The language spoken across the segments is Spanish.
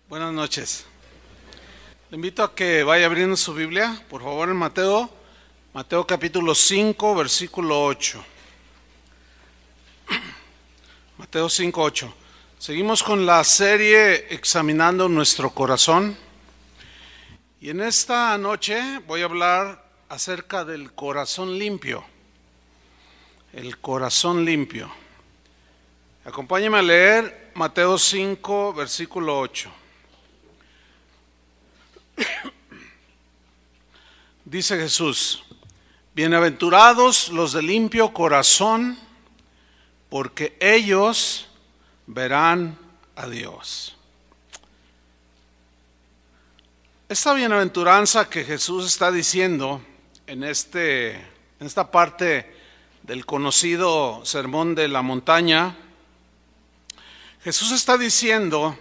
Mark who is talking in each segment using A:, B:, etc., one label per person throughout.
A: Buenas noches. Le invito a que vaya abriendo su Biblia, por favor, en Mateo capítulo 5, versículo 8. Mateo 5, 8. Seguimos con la serie Examinando nuestro corazón. Y en esta noche voy a hablar acerca del corazón limpio. El corazón limpio. Acompáñeme a leer Mateo 5, versículo 8. Dice Jesús: bienaventurados los de limpio corazón, porque ellos verán a Dios. Esta bienaventuranza que Jesús está diciendo en esta parte del conocido Sermón de la Montaña, Jesús está diciendo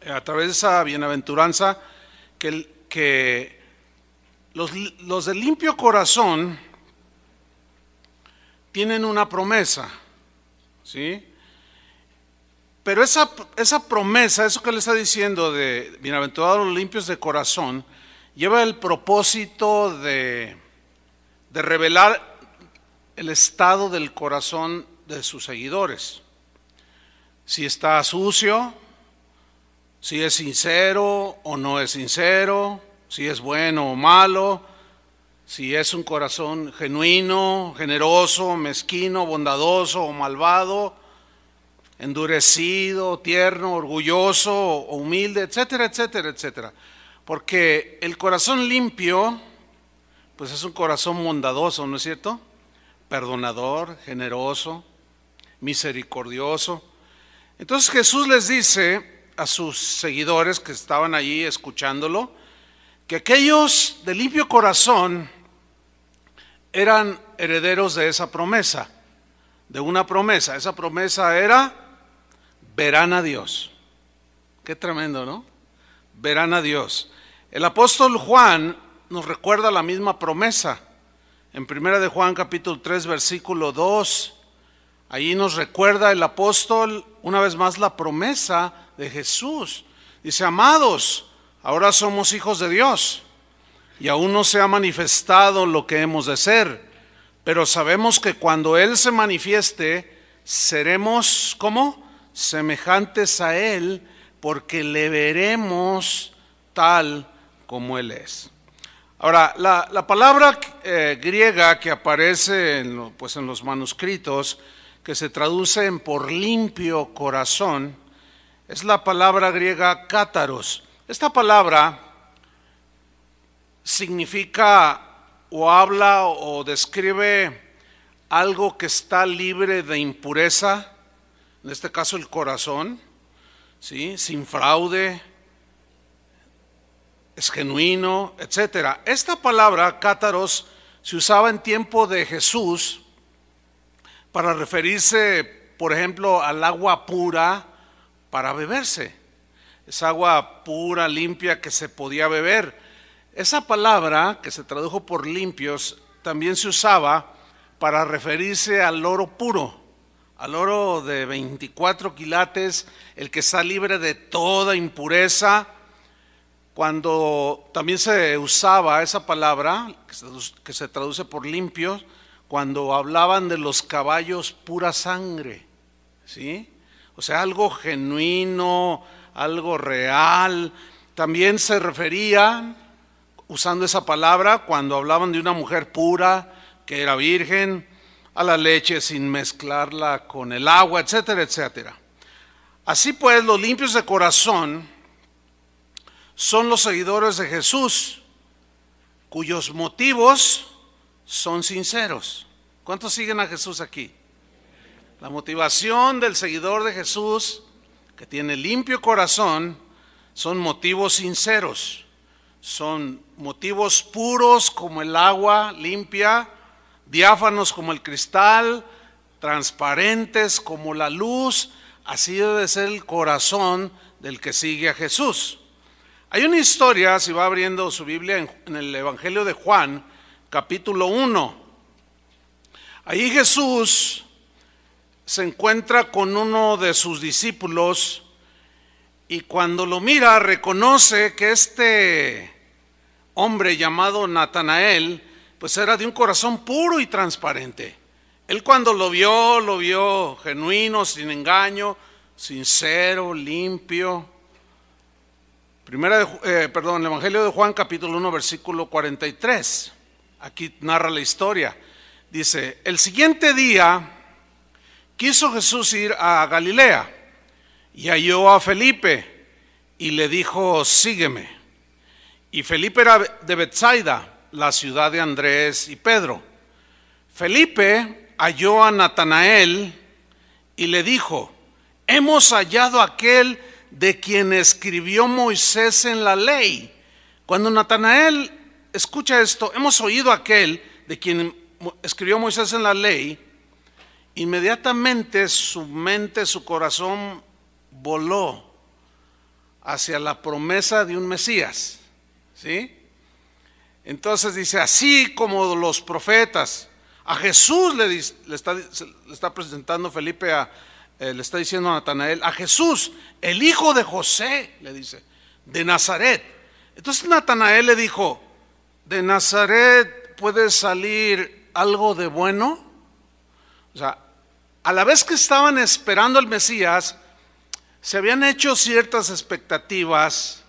A: a través de esa bienaventuranza que los de limpio corazón tienen una promesa, ¿sí? Pero esa promesa, eso que le está diciendo de bienaventurados los limpios de corazón, lleva el propósito de revelar el estado del corazón de sus seguidores. Si está sucio, si es sincero o no es sincero, si es bueno o malo, si es un corazón genuino, generoso, mezquino, bondadoso o malvado, endurecido, tierno, orgulloso o humilde, etcétera, etcétera, etcétera. Porque el corazón limpio, pues es un corazón bondadoso, ¿no es cierto? Perdonador, generoso, misericordioso. Entonces Jesús les dice a sus seguidores que estaban allí escuchándolo, que aquellos de limpio corazón eran herederos de esa promesa, de una promesa. Esa promesa era: verán a Dios. Qué tremendo, ¿no? Verán a Dios. El apóstol Juan nos recuerda la misma promesa. En 1 de Juan capítulo 3 versículo 2, allí nos recuerda el apóstol una vez más la promesa de Jesús. Dice: amados, ahora somos hijos de Dios, y aún no se ha manifestado lo que hemos de ser, pero sabemos que cuando Él se manifieste, seremos, ¿cómo? Semejantes a Él, porque le veremos tal como Él es. Ahora, la palabra griega que aparece en los manuscritos, que se traduce en por limpio corazón, es la palabra griega cátaros. Esta palabra significa o habla o describe algo que está libre de impureza, en este caso el corazón, ¿sí? Sin fraude, es genuino, etcétera. Esta palabra cátaros se usaba en tiempo de Jesús para referirse, por ejemplo, al agua pura para beberse. Es agua pura, limpia, que se podía beber. Esa palabra, que se tradujo por limpios, también se usaba para referirse al oro puro, al oro de 24 quilates, el que está libre de toda impureza. Cuando también se usaba esa palabra, que se traduce por limpios, cuando hablaban de los caballos pura sangre, ¿sí? O sea, algo genuino, algo real. También se refería, usando esa palabra, cuando hablaban de una mujer pura, que era virgen, a la leche sin mezclarla con el agua, etcétera, etcétera. Así pues, los limpios de corazón son los seguidores de Jesús, cuyos motivos son sinceros. ¿Cuántos siguen a Jesús aquí? La motivación del seguidor de Jesús, que tiene limpio corazón, son motivos sinceros. Son motivos puros como el agua limpia, diáfanos como el cristal, transparentes como la luz. Así debe ser el corazón del que sigue a Jesús. Hay una historia, si va abriendo su Biblia, en el Evangelio de Juan, capítulo 1. Ahí Jesús se encuentra con uno de sus discípulos y cuando lo mira reconoce que este hombre llamado Natanael, pues era de un corazón puro y transparente. Él cuando lo vio genuino, sin engaño, sincero, limpio. El Evangelio de Juan, capítulo 1, versículo 43. Aquí narra la historia. Dice: el siguiente día quiso Jesús ir a Galilea y halló a Felipe y le dijo: sígueme. Y Felipe era de Betsaida, la ciudad de Andrés y Pedro. Felipe halló a Natanael y le dijo: hemos hallado a aquel de quien escribió Moisés en la ley. Cuando Natanael escucha esto, hemos oído a aquel de quien escribió Moisés en la ley, inmediatamente su mente, su corazón voló hacia la promesa de un Mesías, ¿sí? Entonces dice: así como los profetas, a Jesús le está presentando Felipe, le está diciendo a Natanael, a Jesús, el hijo de José, le dice, de Nazaret. Entonces Natanael le dijo: ¿de Nazaret puede salir algo de bueno? O sea, a la vez que estaban esperando al Mesías, se habían hecho ciertas expectativas,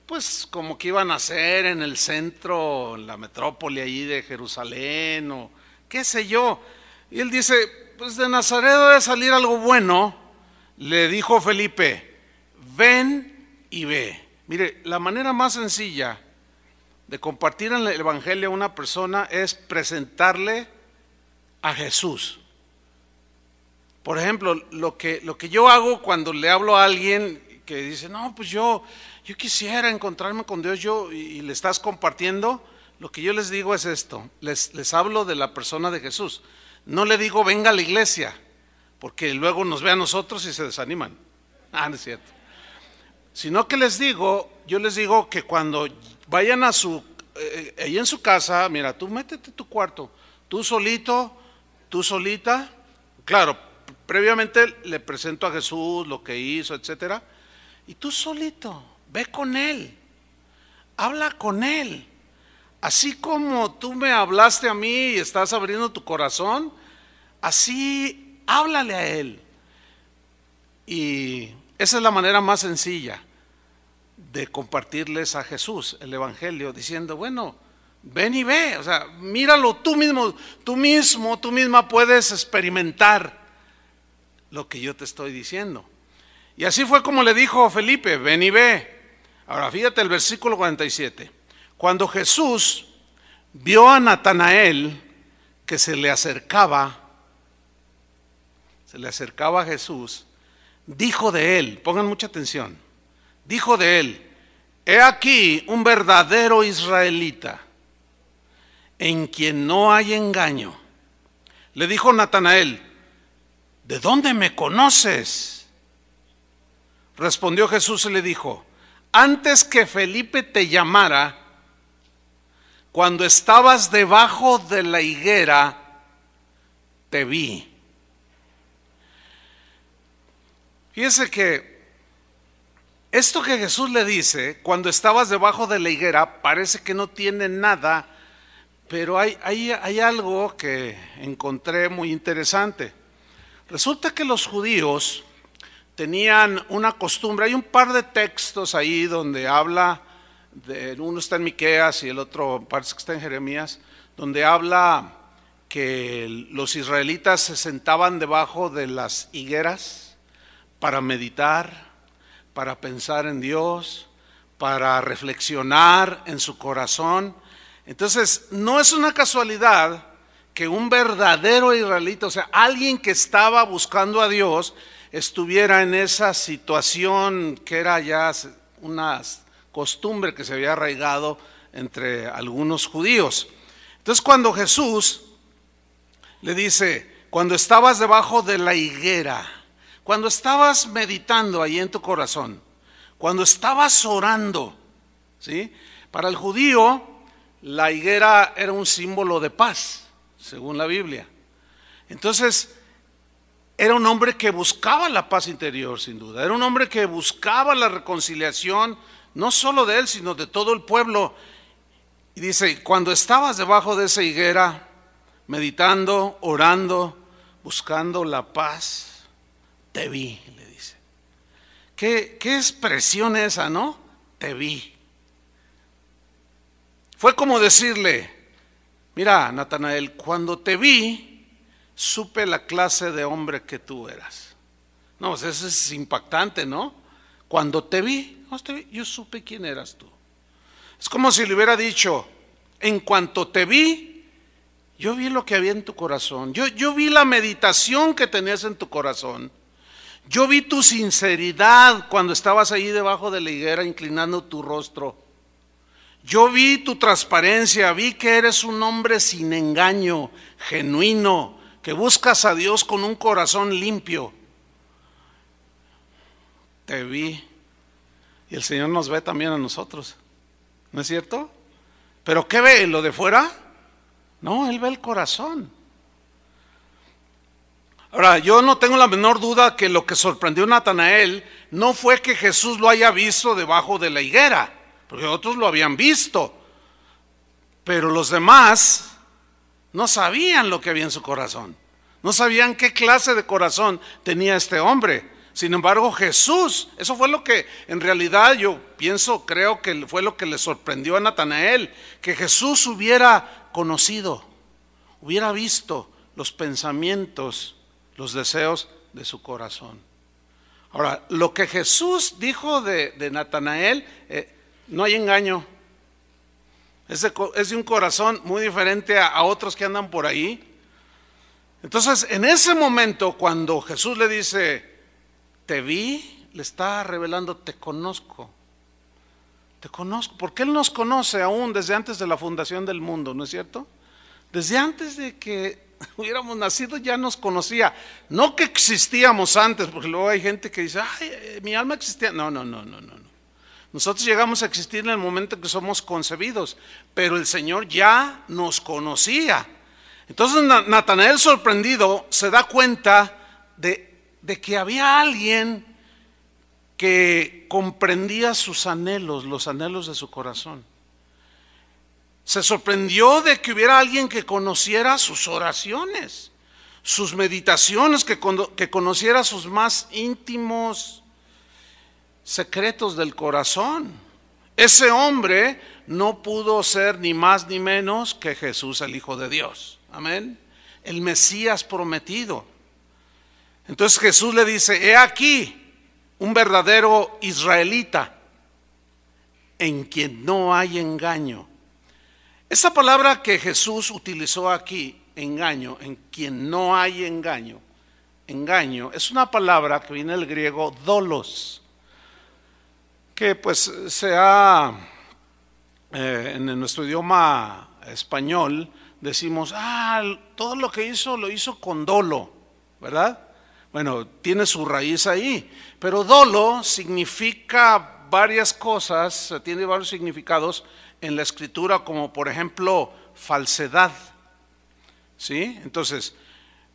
A: pues como que iban a ser en el centro, en la metrópoli allí de Jerusalén, o qué sé yo. Y él dice: pues de Nazaret debe salir algo bueno. Le dijo Felipe: ven y ve. Mire, la manera más sencilla de compartir en el Evangelio a una persona es presentarle a Jesús. Por ejemplo, lo que yo hago cuando le hablo a alguien que dice: no, pues yo quisiera encontrarme con Dios, y le estás compartiendo, lo que yo les digo es esto: les hablo de la persona de Jesús. No le digo venga a la iglesia, porque luego nos ve a nosotros y se desaniman. No es cierto. Sino que yo les digo que cuando vayan a ahí en su casa, mira, tú métete a tu cuarto, tú solito, tú solita, claro, previamente le presento a Jesús lo que hizo, etcétera, y tú solito, ve con Él, habla con Él. Así como tú me hablaste a mí y estás abriendo tu corazón, así háblale a Él. Y esa es la manera más sencilla de compartirles a Jesús el Evangelio, diciendo: bueno, ven y ve, o sea, míralo tú mismo, tú misma puedes experimentar lo que yo te estoy diciendo. Y así fue como le dijo Felipe: ven y ve. Ahora fíjate el versículo 47. Cuando Jesús vio a Natanael que se le acercaba a Jesús, dijo de él, pongan mucha atención, dijo de él: he aquí un verdadero israelita, en quien no hay engaño. Le dijo Natanael: ¿de dónde me conoces? Respondió Jesús y le dijo: antes que Felipe te llamara, cuando estabas debajo de la higuera, te vi. Fíjese que esto que Jesús le dice, cuando estabas debajo de la higuera, parece que no tiene nada, pero hay algo que encontré muy interesante. Resulta que los judíos tenían una costumbre, hay un par de textos ahí donde habla, uno está en Miqueas y el otro parece que está en Jeremías, donde habla que los israelitas se sentaban debajo de las higueras para meditar, para pensar en Dios, para reflexionar en su corazón. Entonces, no es una casualidad que un verdadero israelita, o sea, alguien que estaba buscando a Dios, estuviera en esa situación que era ya una costumbre que se había arraigado entre algunos judíos. Entonces, cuando Jesús le dice: cuando estabas debajo de la higuera, cuando estabas meditando ahí en tu corazón, cuando estabas orando, ¿sí? Para el judío, la higuera era un símbolo de paz, según la Biblia. Entonces, era un hombre que buscaba la paz interior, sin duda. Era un hombre que buscaba la reconciliación, no solo de él, sino de todo el pueblo. Y dice, cuando estabas debajo de esa higuera, meditando, orando, buscando la paz, te vi, le dice. ¿Qué expresión esa, no? Te vi. Fue como decirle, mira, Natanael, cuando te vi, supe la clase de hombre que tú eras. No, pues eso es impactante, ¿no? Cuando te vi, yo supe quién eras tú. Es como si le hubiera dicho, en cuanto te vi, yo vi lo que había en tu corazón. Yo vi la meditación que tenías en tu corazón. Yo vi tu sinceridad cuando estabas ahí debajo de la higuera inclinando tu rostro. Yo vi tu transparencia, vi que eres un hombre sin engaño, genuino, que buscas a Dios con un corazón limpio. Te vi. Y el Señor nos ve también a nosotros, ¿no es cierto? ¿Pero qué ve? ¿Lo de fuera? No, Él ve el corazón. Ahora, yo no tengo la menor duda que lo que sorprendió a Natanael no fue que Jesús lo haya visto debajo de la higuera, porque otros lo habían visto, pero los demás no sabían lo que había en su corazón, no sabían qué clase de corazón tenía este hombre. Sin embargo, Jesús, eso fue lo que en realidad yo creo que fue lo que le sorprendió a Natanael, que Jesús hubiera conocido, hubiera visto los pensamientos, los deseos de su corazón. Ahora, lo que Jesús dijo de Natanael, no hay engaño. Es de un corazón muy diferente a otros que andan por ahí. Entonces, en ese momento, cuando Jesús le dice, te vi, le está revelando, te conozco, porque Él nos conoce aún desde antes de la fundación del mundo, ¿no es cierto? Desde antes de que hubiéramos nacido ya nos conocía, no que existíamos antes, porque luego hay gente que dice, ay, mi alma existía, no. Nosotros llegamos a existir en el momento en que somos concebidos, pero el Señor ya nos conocía. Entonces Natanael, sorprendido, se da cuenta de que había alguien que comprendía sus anhelos, los anhelos de su corazón. Se sorprendió de que hubiera alguien que conociera sus oraciones, sus meditaciones, que conociera sus más íntimos secretos del corazón. Ese hombre no pudo ser ni más ni menos que Jesús, el Hijo de Dios. Amén. El Mesías prometido. Entonces Jesús le dice, he aquí un verdadero israelita en quien no hay engaño. Esa palabra que Jesús utilizó aquí, engaño, en quien no hay engaño, es una palabra que viene del griego dolos, que pues se ha, en nuestro idioma español, decimos, todo lo que hizo, lo hizo con dolo, ¿verdad? Bueno, tiene su raíz ahí, pero dolo significa varias cosas, tiene varios significados en la escritura, como por ejemplo falsedad, ¿sí? Entonces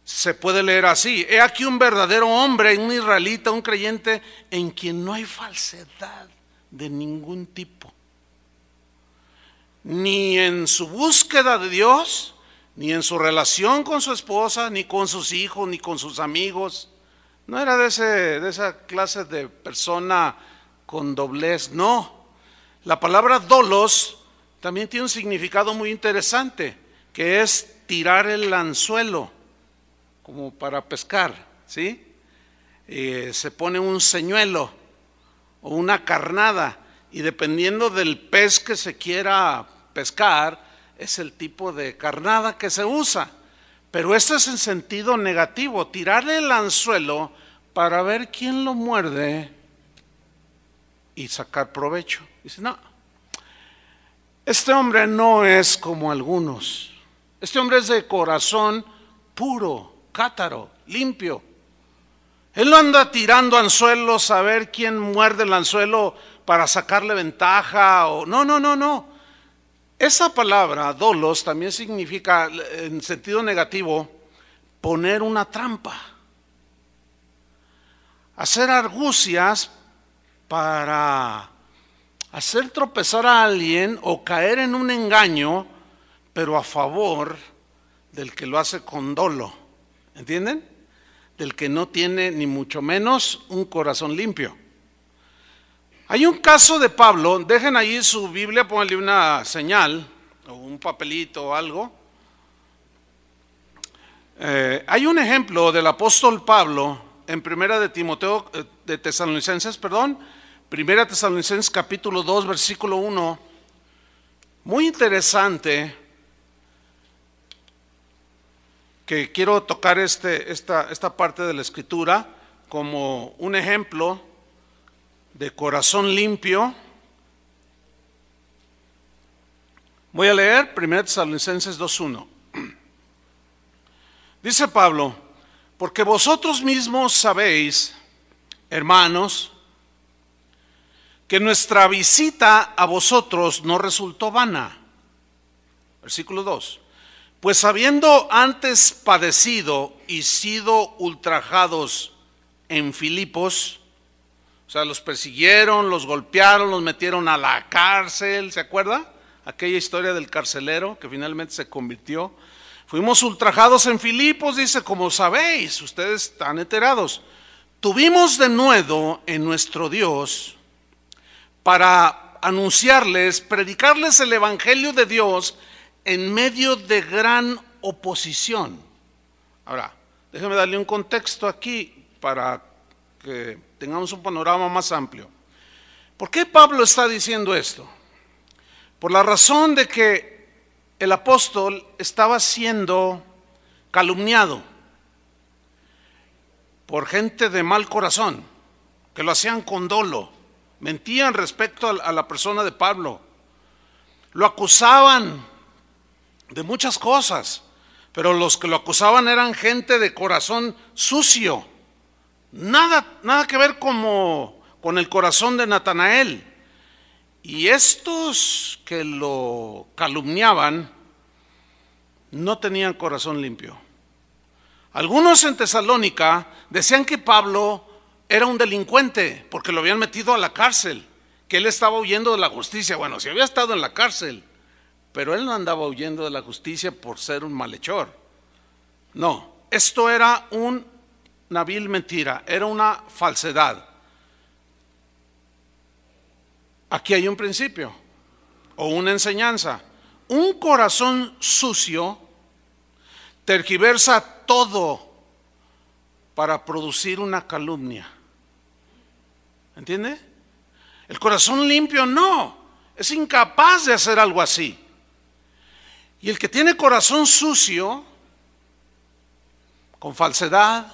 A: se puede leer así, he aquí un verdadero hombre, un israelita, un creyente en quien no hay falsedad de ningún tipo, ni en su búsqueda de Dios, ni en su relación con su esposa, ni con sus hijos, ni con sus amigos. No era de esa clase de persona con doblez, no. La palabra dolos también tiene un significado muy interesante, que es tirar el anzuelo, como para pescar, ¿sí? Se pone un señuelo o una carnada, y dependiendo del pez que se quiera pescar, es el tipo de carnada que se usa. Pero esto es en sentido negativo, tirarle el anzuelo para ver quién lo muerde y sacar provecho. Dice, no, este hombre no es como algunos. Este hombre es de corazón puro, cátaro, limpio. Él no anda tirando anzuelos a ver quién muerde el anzuelo para sacarle ventaja. No. Esa palabra, dolos, también significa, en sentido negativo, poner una trampa. hacer argucias para hacer tropezar a alguien o caer en un engaño, pero a favor del que lo hace con dolo. ¿Entienden? Del que no tiene ni mucho menos un corazón limpio. Hay un caso de Pablo, dejen ahí su Biblia, pónganle una señal o un papelito o algo. Hay un ejemplo del apóstol Pablo en Primera de Tesalonicenses, capítulo 2, versículo 1, muy interesante, que quiero tocar esta parte de la escritura como un ejemplo de corazón limpio. Voy a leer 1 Tesalonicenses 2:1. Dice Pablo: porque vosotros mismos sabéis, hermanos, que nuestra visita a vosotros no resultó vana. Versículo 2. Pues habiendo antes padecido y sido ultrajados en Filipos, o sea, los persiguieron, los golpearon, los metieron a la cárcel, ¿se acuerda? Aquella historia del carcelero que finalmente se convirtió. Fuimos ultrajados en Filipos, dice, como sabéis, ustedes están enterados. Tuvimos de nuevo en nuestro Dios para anunciarles, predicarles el evangelio de Dios en medio de gran oposición. Ahora, déjeme darle un contexto aquí para que tengamos un panorama más amplio. ¿Por qué Pablo está diciendo esto? Por la razón de que el apóstol estaba siendo calumniado por gente de mal corazón, que lo hacían con dolo, mentían respecto a la persona de Pablo, lo acusaban de muchas cosas, pero los que lo acusaban eran gente de corazón sucio, nada que ver con el corazón de Natanael. Y estos que lo calumniaban no tenían corazón limpio. Algunos en Tesalónica decían que Pablo era un delincuente porque lo habían metido a la cárcel, que él estaba huyendo de la justicia. Bueno, si había estado en la cárcel, pero él no andaba huyendo de la justicia por ser un malhechor. No, esto era una vil mentira, era una falsedad. Aquí hay un principio o una enseñanza. Un corazón sucio tergiversa todo para producir una calumnia. ¿Entiende? El corazón limpio no, es incapaz de hacer algo así. Y el que tiene corazón sucio, con falsedad,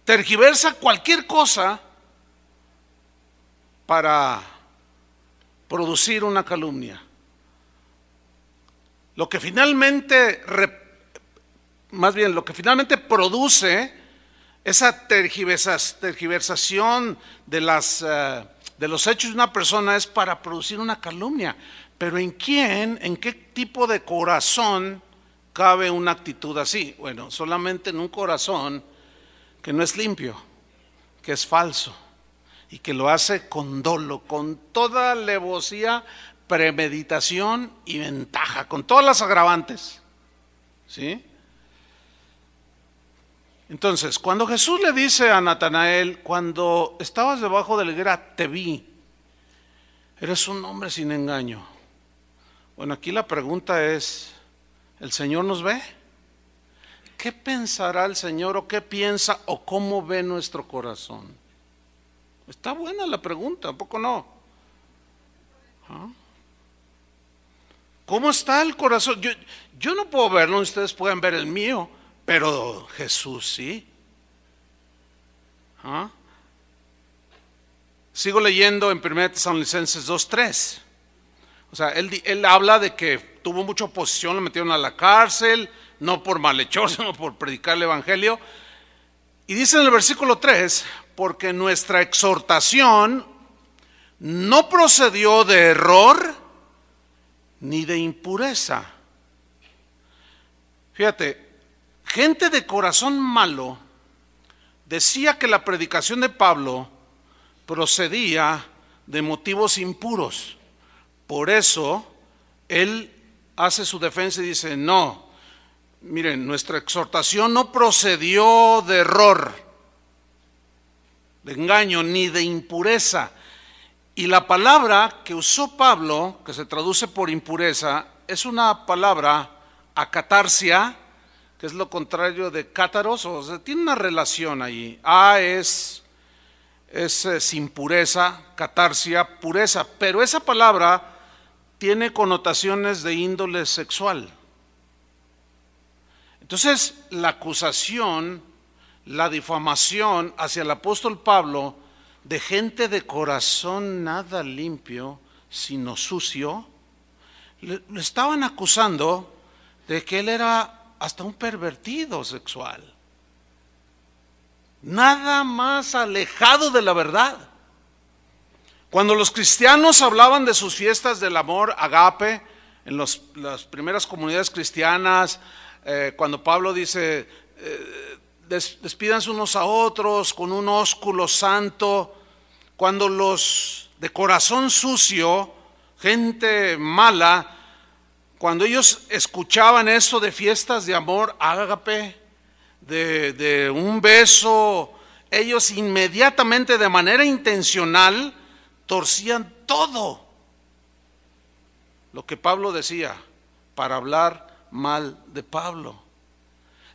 A: tergiversa cualquier cosa para producir una calumnia. Lo que finalmente produce esa tergiversación de los hechos de una persona es para producir una calumnia. Pero ¿en qué tipo de corazón cabe una actitud así? Bueno, solamente en un corazón que no es limpio, que es falso y que lo hace con dolo, con toda alevosía, premeditación y ventaja, con todas las agravantes. ¿Sí? Entonces, cuando Jesús le dice a Natanael, cuando estabas debajo de la higuera te vi, eres un hombre sin engaño. Bueno, aquí la pregunta es, ¿el Señor nos ve? ¿Qué pensará el Señor o qué piensa o cómo ve nuestro corazón? Está buena la pregunta, ¿a poco no? ¿Ah? ¿Cómo está el corazón? Yo no puedo verlo, ustedes pueden ver el mío, pero Jesús sí. ¿Ah? Sigo leyendo en 1 Tesalonicenses 2:3. O sea, él habla de que tuvo mucha oposición, lo metieron a la cárcel, no por malhechor, sino por predicar el evangelio. Y dice en el versículo 3, porque nuestra exhortación no procedió de error ni de impureza. Fíjate, gente de corazón malo decía que la predicación de Pablo procedía de motivos impuros. Por eso él hace su defensa y dice: no, miren, nuestra exhortación no procedió de error, de engaño, ni de impureza. Y la palabra que usó Pablo, que se traduce por impureza, es una palabra acatarsia, que es lo contrario de cátaros, o sea, tiene una relación ahí. Es impureza, catarsia, pureza, pero esa palabra tiene connotaciones de índole sexual. Entonces, la acusación, la difamación hacia el apóstol Pablo de gente de corazón nada limpio, sino sucio, le estaban acusando de que él era hasta un pervertido sexual. Nada más alejado de la verdad. Cuando los cristianos hablaban de sus fiestas del amor agape, en las primeras comunidades cristianas, cuando Pablo dice, despídanse unos a otros con un ósculo santo, cuando los de corazón sucio, gente mala, cuando ellos escuchaban eso de fiestas de amor ágape, de un beso, ellos inmediatamente, de manera intencional, torcían todo lo que Pablo decía para hablar mal de Pablo.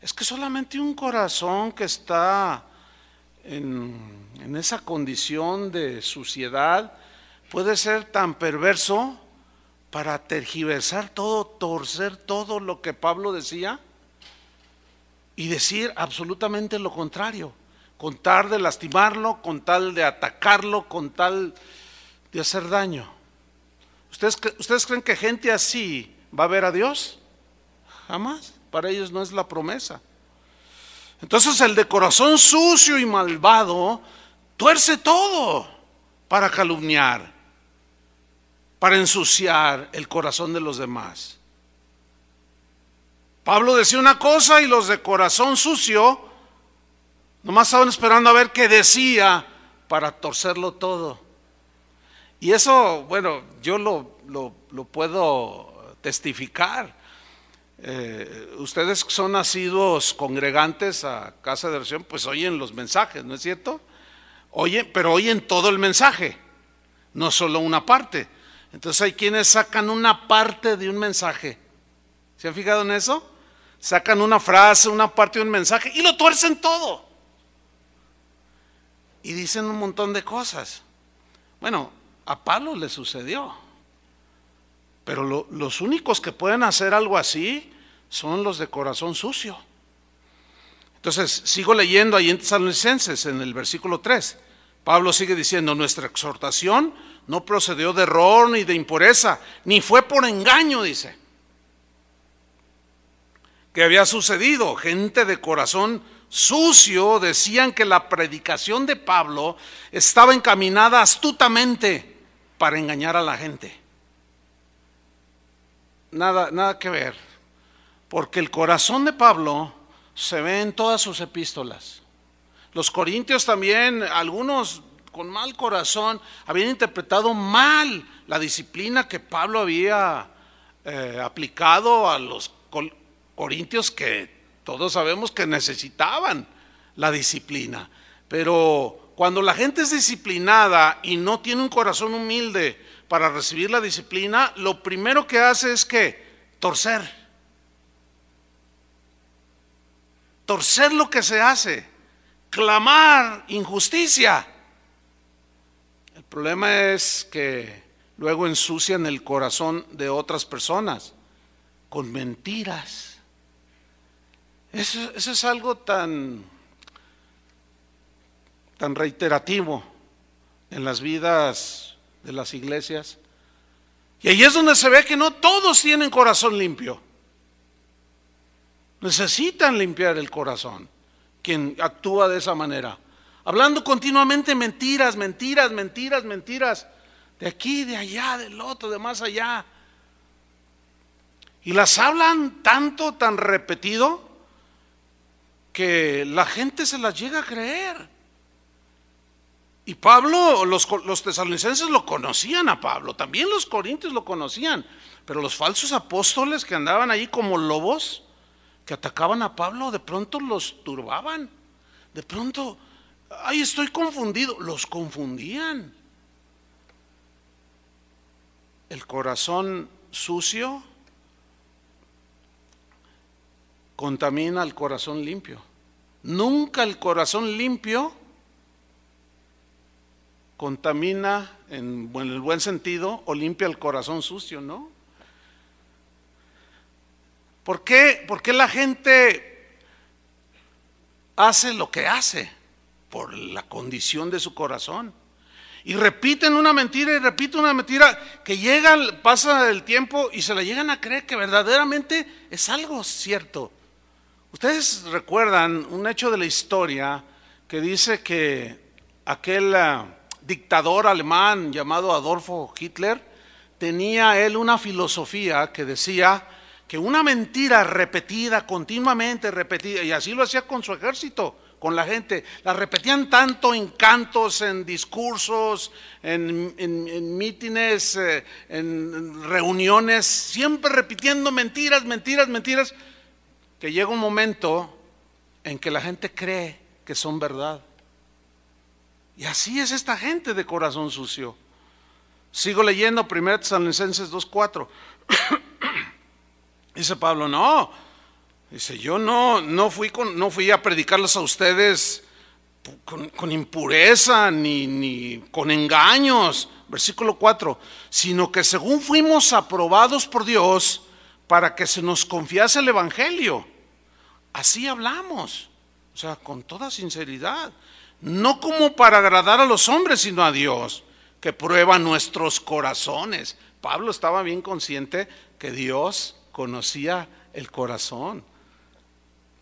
A: Es que solamente un corazón que está en esa condición de suciedad puede ser tan perverso para tergiversar todo, torcer todo lo que Pablo decía y decir absolutamente lo contrario, con tal de lastimarlo, con tal de atacarlo, con tal de hacer daño. ¿Ustedes creen que gente así va a ver a Dios? Jamás. Para ellos no es la promesa. Entonces el de corazón sucio y malvado tuerce todo para calumniar, para ensuciar el corazón de los demás. Pablo decía una cosa y los de corazón sucio nomás estaban esperando a ver qué decía para torcerlo todo. Y eso, bueno, yo lo puedo testificar. Ustedes que son asiduos congregantes a Casa de Oración, pues oyen los mensajes, ¿no es cierto? Pero oyen todo el mensaje, no solo una parte. Entonces hay quienes sacan una parte de un mensaje. ¿Se han fijado en eso? Sacan una frase, una parte de un mensaje y lo tuercen todo. Y dicen un montón de cosas. Bueno, a Pablo le sucedió. Pero los únicos que pueden hacer algo así son los de corazón sucio. Entonces, sigo leyendo ahí en Tesalonicenses, en el versículo 3. Pablo sigue diciendo: nuestra exhortación no procedió de error ni de impureza, ni fue por engaño, dice. ¿Qué había sucedido? Gente de corazón sucio decían que la predicación de Pablo estaba encaminada astutamente para engañar a la gente. Nada que ver, porque el corazón de Pablo se ve en todas sus epístolas. Los corintios también, algunos con mal corazón, habían interpretado mal la disciplina que Pablo había aplicado a los corintios, que todos sabemos que necesitaban la disciplina. Pero cuando la gente es disciplinada y no tiene un corazón humilde para recibir la disciplina, lo primero que hace es que torcer lo que se hace, clamar injusticia. El problema es que luego ensucian el corazón de otras personas con mentiras. Eso es algo tan reiterativo en las vidas de las iglesias. Y ahí es donde se ve que no todos tienen corazón limpio. Necesitan limpiar el corazón quien actúa de esa manera, hablando continuamente mentiras, de aquí, de allá, del otro, de más allá. Y las hablan tanto, tan repetido, que la gente se las llega a creer. Y Pablo, los tesalonicenses lo conocían a Pablo, también los corintios lo conocían, pero los falsos apóstoles que andaban ahí como lobos, que atacaban a Pablo, de pronto los turbaban, de pronto, ay, estoy confundido, los confundían. El corazón sucio contamina el corazón limpio. Nunca el corazón limpio contamina en el buen sentido o limpia el corazón sucio, ¿no? ¿Por qué la gente hace lo que hace? Por la condición de su corazón. Y repiten una mentira y repiten una mentira que pasa el tiempo y se la llegan a creer que verdaderamente es algo cierto. Ustedes recuerdan un hecho de la historia que dice que aquel dictador alemán llamado Adolfo Hitler tenía él una filosofía que decía que una mentira repetida, continuamente repetida, y así lo hacía con su ejército, con la gente, la repetían tanto en cantos, en discursos, en mítines, en reuniones, siempre repitiendo mentiras, que llega un momento en que la gente cree que son verdad. Y así es esta gente de corazón sucio. Sigo leyendo 1 Tesalonicenses 2:4. Dice Pablo, no, dice, yo no fui a predicarles a ustedes con impureza ni con engaños, versículo 4, sino que según fuimos aprobados por Dios para que se nos confiase el evangelio, así hablamos, o sea, con toda sinceridad, no como para agradar a los hombres, sino a Dios, que prueba nuestros corazones. Pablo estaba bien consciente que Dios conocía el corazón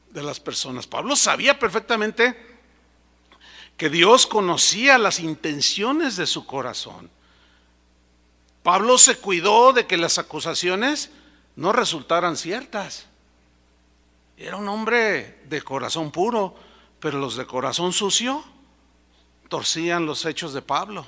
A: de las personas. Pablo sabía perfectamente que Dios conocía las intenciones de su corazón. Pablo se cuidó de que las acusaciones no resultaran ciertas. Era un hombre de corazón puro, pero los de corazón sucio torcían los hechos de Pablo.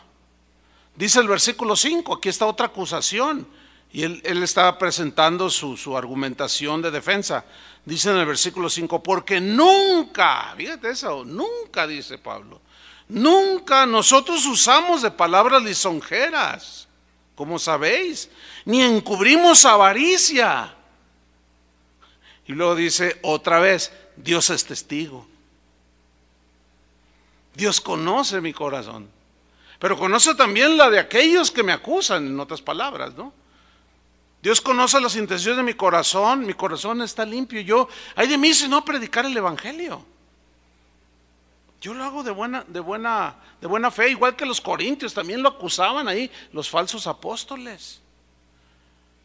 A: Dice el versículo 5, aquí está otra acusación, y él estaba presentando su argumentación de defensa. Dice en el versículo 5, porque nunca, fíjate eso, nunca, dice Pablo, nunca nosotros usamos de palabras lisonjeras, como sabéis, ni encubrimos avaricia. Y luego dice otra vez, Dios es testigo. Dios conoce mi corazón, pero conoce también la de aquellos que me acusan, en otras palabras, ¿no? Dios conoce las intenciones de mi corazón está limpio. Ay de mí si no predicar el evangelio. Yo lo hago de buena fe, igual que los corintios también lo acusaban ahí, los falsos apóstoles.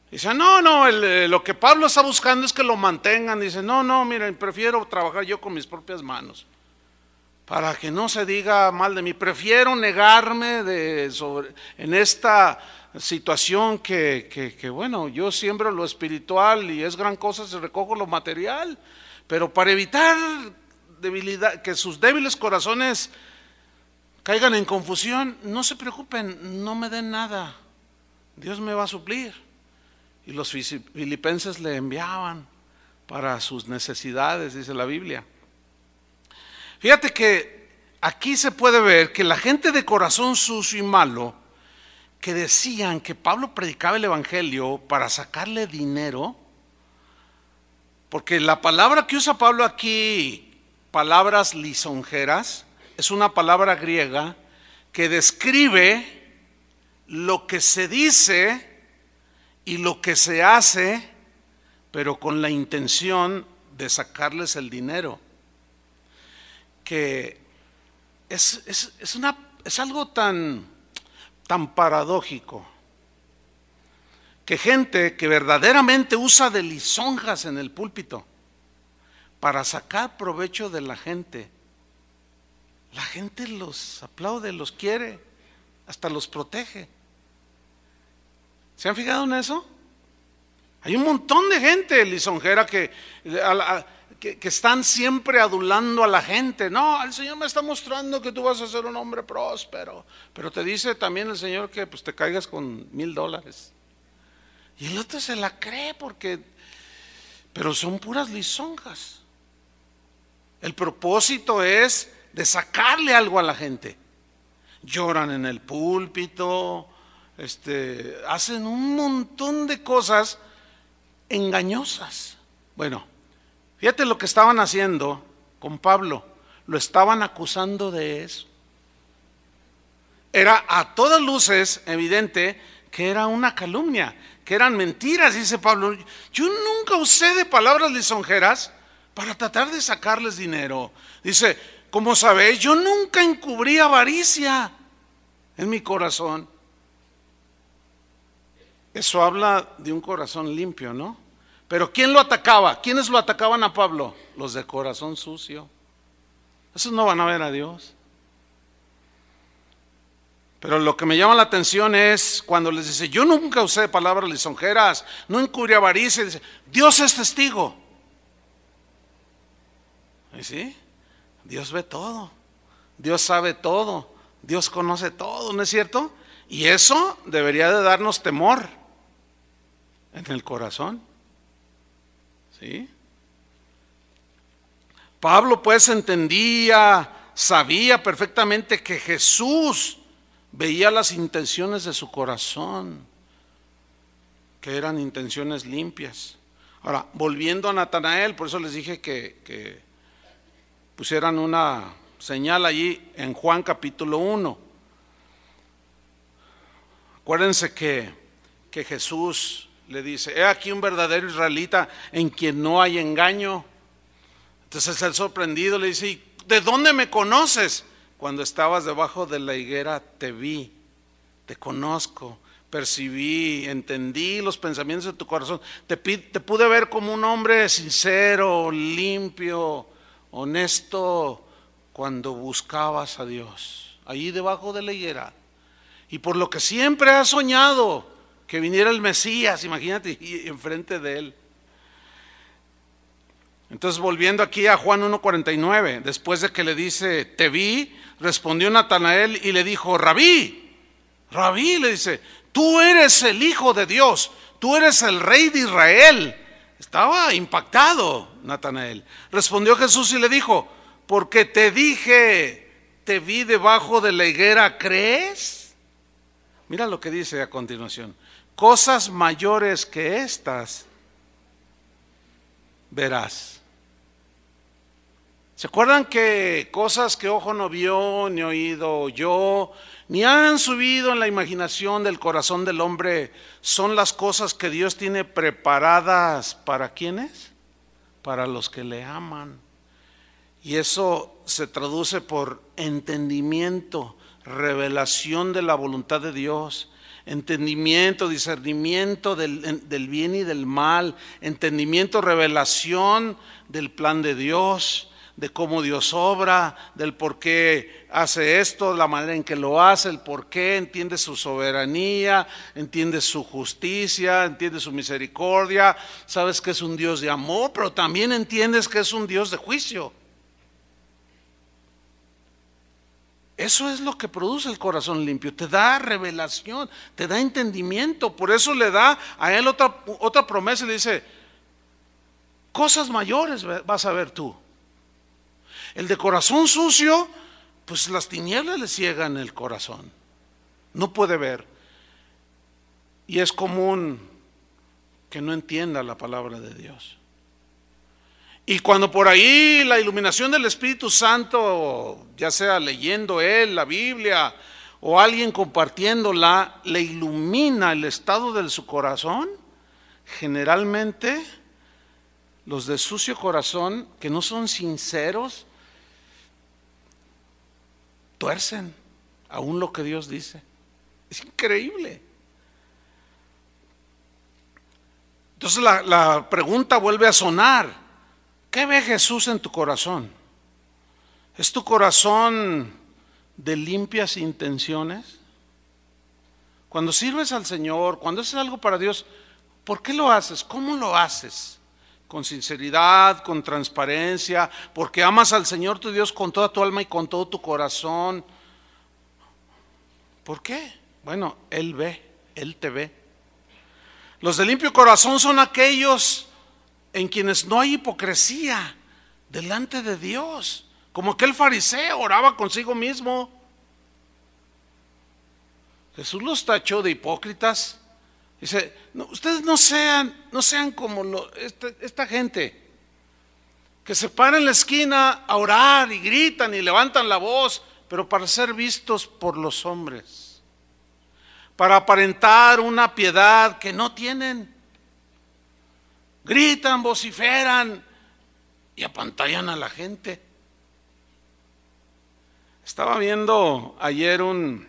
A: Dicen, lo que Pablo está buscando es que lo mantengan. Dicen, miren, prefiero trabajar yo con mis propias manos, para que no se diga mal de mí. Prefiero negarme en esta situación que bueno, yo siembro lo espiritual y es gran cosa si recojo lo material, pero para evitar debilidad, que sus débiles corazones caigan en confusión, no se preocupen, no me den nada, Dios me va a suplir. Y los filipenses le enviaban para sus necesidades, dice la Biblia. Fíjate que aquí se puede ver que la gente de corazón sucio y malo, que decían que Pablo predicaba el evangelio para sacarle dinero, porque la palabra que usa Pablo aquí, palabras lisonjeras, es una palabra griega que describe lo que se dice y lo que se hace, pero con la intención de sacarles el dinero. Que es algo tan paradójico, que gente que verdaderamente usa de lisonjas en el púlpito para sacar provecho de la gente los aplaude, los quiere, hasta los protege. ¿Se han fijado en eso? Hay un montón de gente lisonjera que están siempre adulando a la gente. No, el Señor me está mostrando que tú vas a ser un hombre próspero, pero te dice también el Señor que pues te caigas con $1,000. Y el otro se la cree pero son puras lisonjas. El propósito es de sacarle algo a la gente. Lloran en el púlpito, hacen un montón de cosas engañosas. Bueno, fíjate lo que estaban haciendo con Pablo. Lo estaban acusando de eso. Era a todas luces evidente que era una calumnia, que eran mentiras, dice Pablo. Yo nunca usé de palabras lisonjeras para tratar de sacarles dinero. Dice, como sabéis, yo nunca encubrí avaricia en mi corazón. Eso habla de un corazón limpio, ¿no? Pero ¿quién lo atacaba? ¿Quiénes lo atacaban a Pablo? Los de corazón sucio. Esos no van a ver a Dios. Pero lo que me llama la atención es cuando les dice, yo nunca usé palabras lisonjeras, no encubrí avaricia. Dice, Dios es testigo. ¿Y sí? Dios ve todo, Dios sabe todo, Dios conoce todo, ¿no es cierto? Y eso debería de darnos temor en el corazón. ¿Sí? Pablo pues entendía, sabía perfectamente que Jesús veía las intenciones de su corazón, que eran intenciones limpias. Ahora, volviendo a Natanael, por eso les dije que pusieran una señal allí en Juan capítulo 1. Acuérdense que Jesús le dice, he aquí un verdadero israelita en quien no hay engaño. Entonces el sorprendido le dice, ¿de dónde me conoces? Cuando estabas debajo de la higuera te vi, te conozco, percibí, entendí los pensamientos de tu corazón. Te pude ver como un hombre sincero, limpio, honesto, cuando buscabas a Dios, allí debajo de la higuera. Y por lo que siempre has soñado, que viniera el Mesías, imagínate, enfrente de él. Entonces, volviendo aquí a Juan 1:49, después de que le dice, te vi, respondió Natanael y le dijo, Rabí, le dice, tú eres el Hijo de Dios, tú eres el Rey de Israel. Estaba impactado Natanael. Respondió Jesús y le dijo, porque te dije, te vi debajo de la higuera, ¿crees? Mira lo que dice a continuación, cosas mayores que estas verás. ¿Se acuerdan que cosas que ojo no vio, ni oído oyó, ni han subido en la imaginación del corazón del hombre, son las cosas que Dios tiene preparadas para ¿quiénes? Para los que le aman. Y eso se traduce por entendimiento, revelación de la voluntad de Dios, entendimiento, discernimiento del bien y del mal, entendimiento, revelación del plan de Dios, de cómo Dios obra, del por qué hace esto, la manera en que lo hace, el por qué, entiende su soberanía, entiende su justicia, entiende su misericordia, sabes que es un Dios de amor, pero también entiendes que es un Dios de juicio. Eso es lo que produce el corazón limpio, te da revelación, te da entendimiento. Por eso le da a él otra promesa y le dice, cosas mayores vas a ver tú. El de corazón sucio, pues las tinieblas le ciegan el corazón, no puede ver. Y es común que no entienda la palabra de Dios. Y cuando por ahí la iluminación del Espíritu Santo, ya sea leyendo él la Biblia o alguien compartiéndola, le ilumina el estado de su corazón, generalmente los de sucio corazón, que no son sinceros, tuercen aún lo que Dios dice. Es increíble. Entonces la pregunta vuelve a sonar. ¿Qué ve Jesús en tu corazón? ¿Es tu corazón de limpias intenciones? Cuando sirves al Señor, cuando haces algo para Dios, ¿Por qué lo haces? ¿Cómo lo haces? Con sinceridad, con transparencia, porque amas al Señor tu Dios con toda tu alma y con todo tu corazón. ¿Por qué? Bueno, Él ve, Él te ve. Los de limpio corazón son aquellos en quienes no hay hipocresía delante de Dios. Como aquel fariseo oraba consigo mismo. Jesús los tachó de hipócritas. Dice, no, ustedes no sean como esta gente que se para en la esquina a orar y gritan y levantan la voz, pero para ser vistos por los hombres, para aparentar una piedad que no tienen. Gritan, vociferan y apantallan a la gente. Estaba viendo ayer un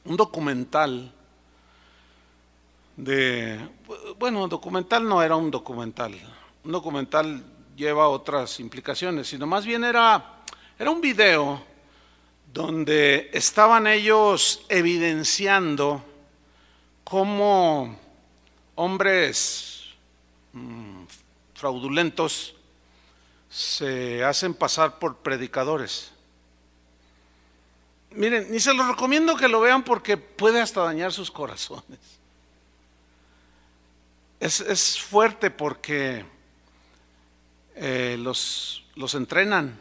A: documental documental no era un documental. Un documental lleva otras implicaciones, sino más bien era un video donde estaban ellos evidenciando cómo hombres fraudulentos se hacen pasar por predicadores. Miren, ni se los recomiendo que lo vean porque puede hasta dañar sus corazones. Es fuerte porque los entrenan.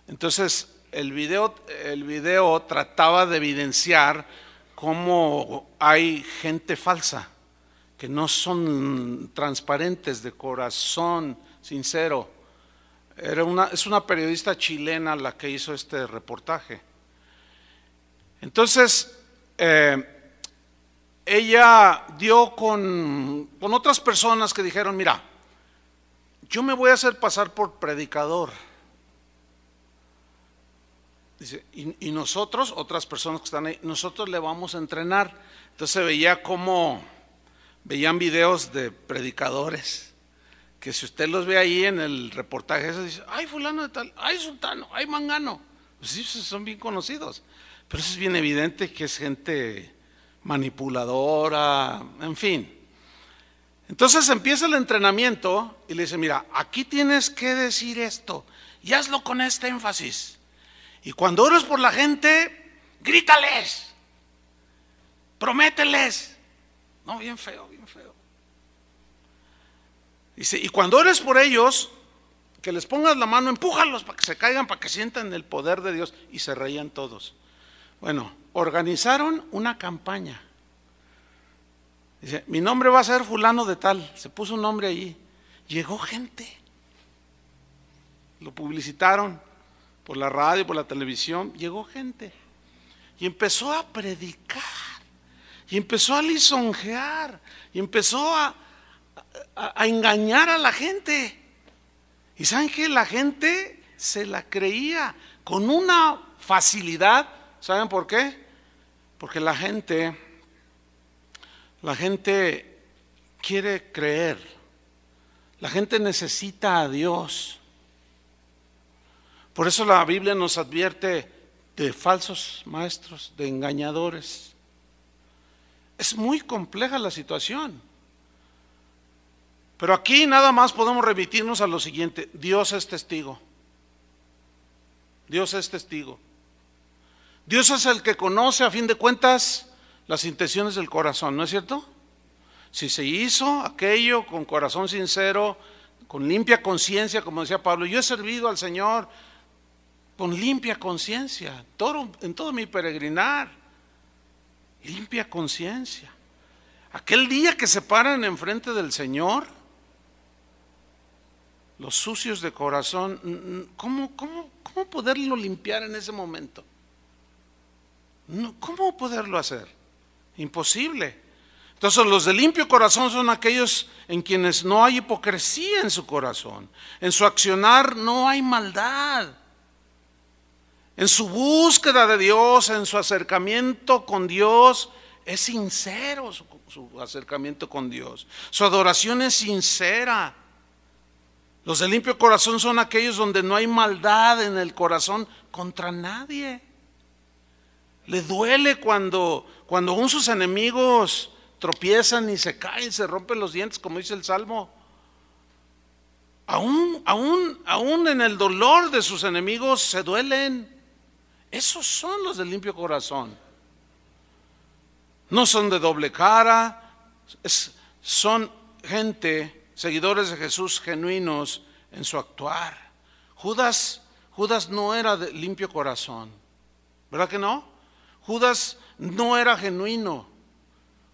A: Entonces el video trataba de evidenciar cómo hay gente falsa, que no son transparentes, de corazón sincero. Es una periodista chilena la que hizo este reportaje. Entonces, ella dio con otras personas que dijeron, mira, yo me voy a hacer pasar por predicador. Dice, y nosotros, otras personas que están ahí, nosotros le vamos a entrenar. Entonces veían videos de predicadores, que si usted los ve ahí en el reportaje, eso dice, ay fulano de tal, ay sultano, ay mangano. Pues sí, son bien conocidos. Pero eso es bien evidente que es gente manipuladora, en fin. Entonces empieza el entrenamiento y le dice, mira, aquí tienes que decir esto y hazlo con este énfasis. Y cuando ores por la gente, grítales, promételes. No, bien feo, bien feo. Dice, y cuando ores por ellos, que les pongas la mano, empújalos para que se caigan, para que sientan el poder de Dios. Y se reían todos. Bueno, organizaron una campaña. Dice, mi nombre va a ser fulano de tal. Se puso un nombre allí. Llegó gente. Lo publicitaron por la radio, por la televisión. Llegó gente. Y empezó a predicar. Y empezó a lisonjear. Y empezó a engañar a la gente. Y ¿saben qué? La gente se la creía con una facilidad. ¿Saben por qué? Porque la gente quiere creer. La gente necesita a Dios. Por eso la Biblia nos advierte de falsos maestros, de engañadores. Es muy compleja la situación. Pero aquí nada más podemos remitirnos a lo siguiente: Dios es testigo. Dios es testigo. Dios es el que conoce a fin de cuentas las intenciones del corazón, ¿no es cierto? Si se hizo aquello con corazón sincero, con limpia conciencia, como decía Pablo, yo he servido al Señor con limpia conciencia, en todo mi peregrinar, limpia conciencia. Aquel día que se paran enfrente del Señor, los sucios de corazón, ¿cómo poderlo limpiar en ese momento? ¿Cómo poderlo hacer? Imposible. Entonces los de limpio corazón son aquellos en quienes no hay hipocresía en su corazón. En su accionar no hay maldad. En su búsqueda de Dios, en su acercamiento con Dios, es sincero su acercamiento con Dios. Su adoración es sincera. Los de limpio corazón son aquellos donde no hay maldad en el corazón contra nadie. Le duele cuando aún sus enemigos tropiezan y se caen, se rompen los dientes, como dice el Salmo. Aún en el dolor de sus enemigos se duelen. Esos son los de limpio corazón. No son de doble cara, son gente, seguidores de Jesús genuinos en su actuar. Judas no era de limpio corazón, ¿verdad que no? Judas no era genuino.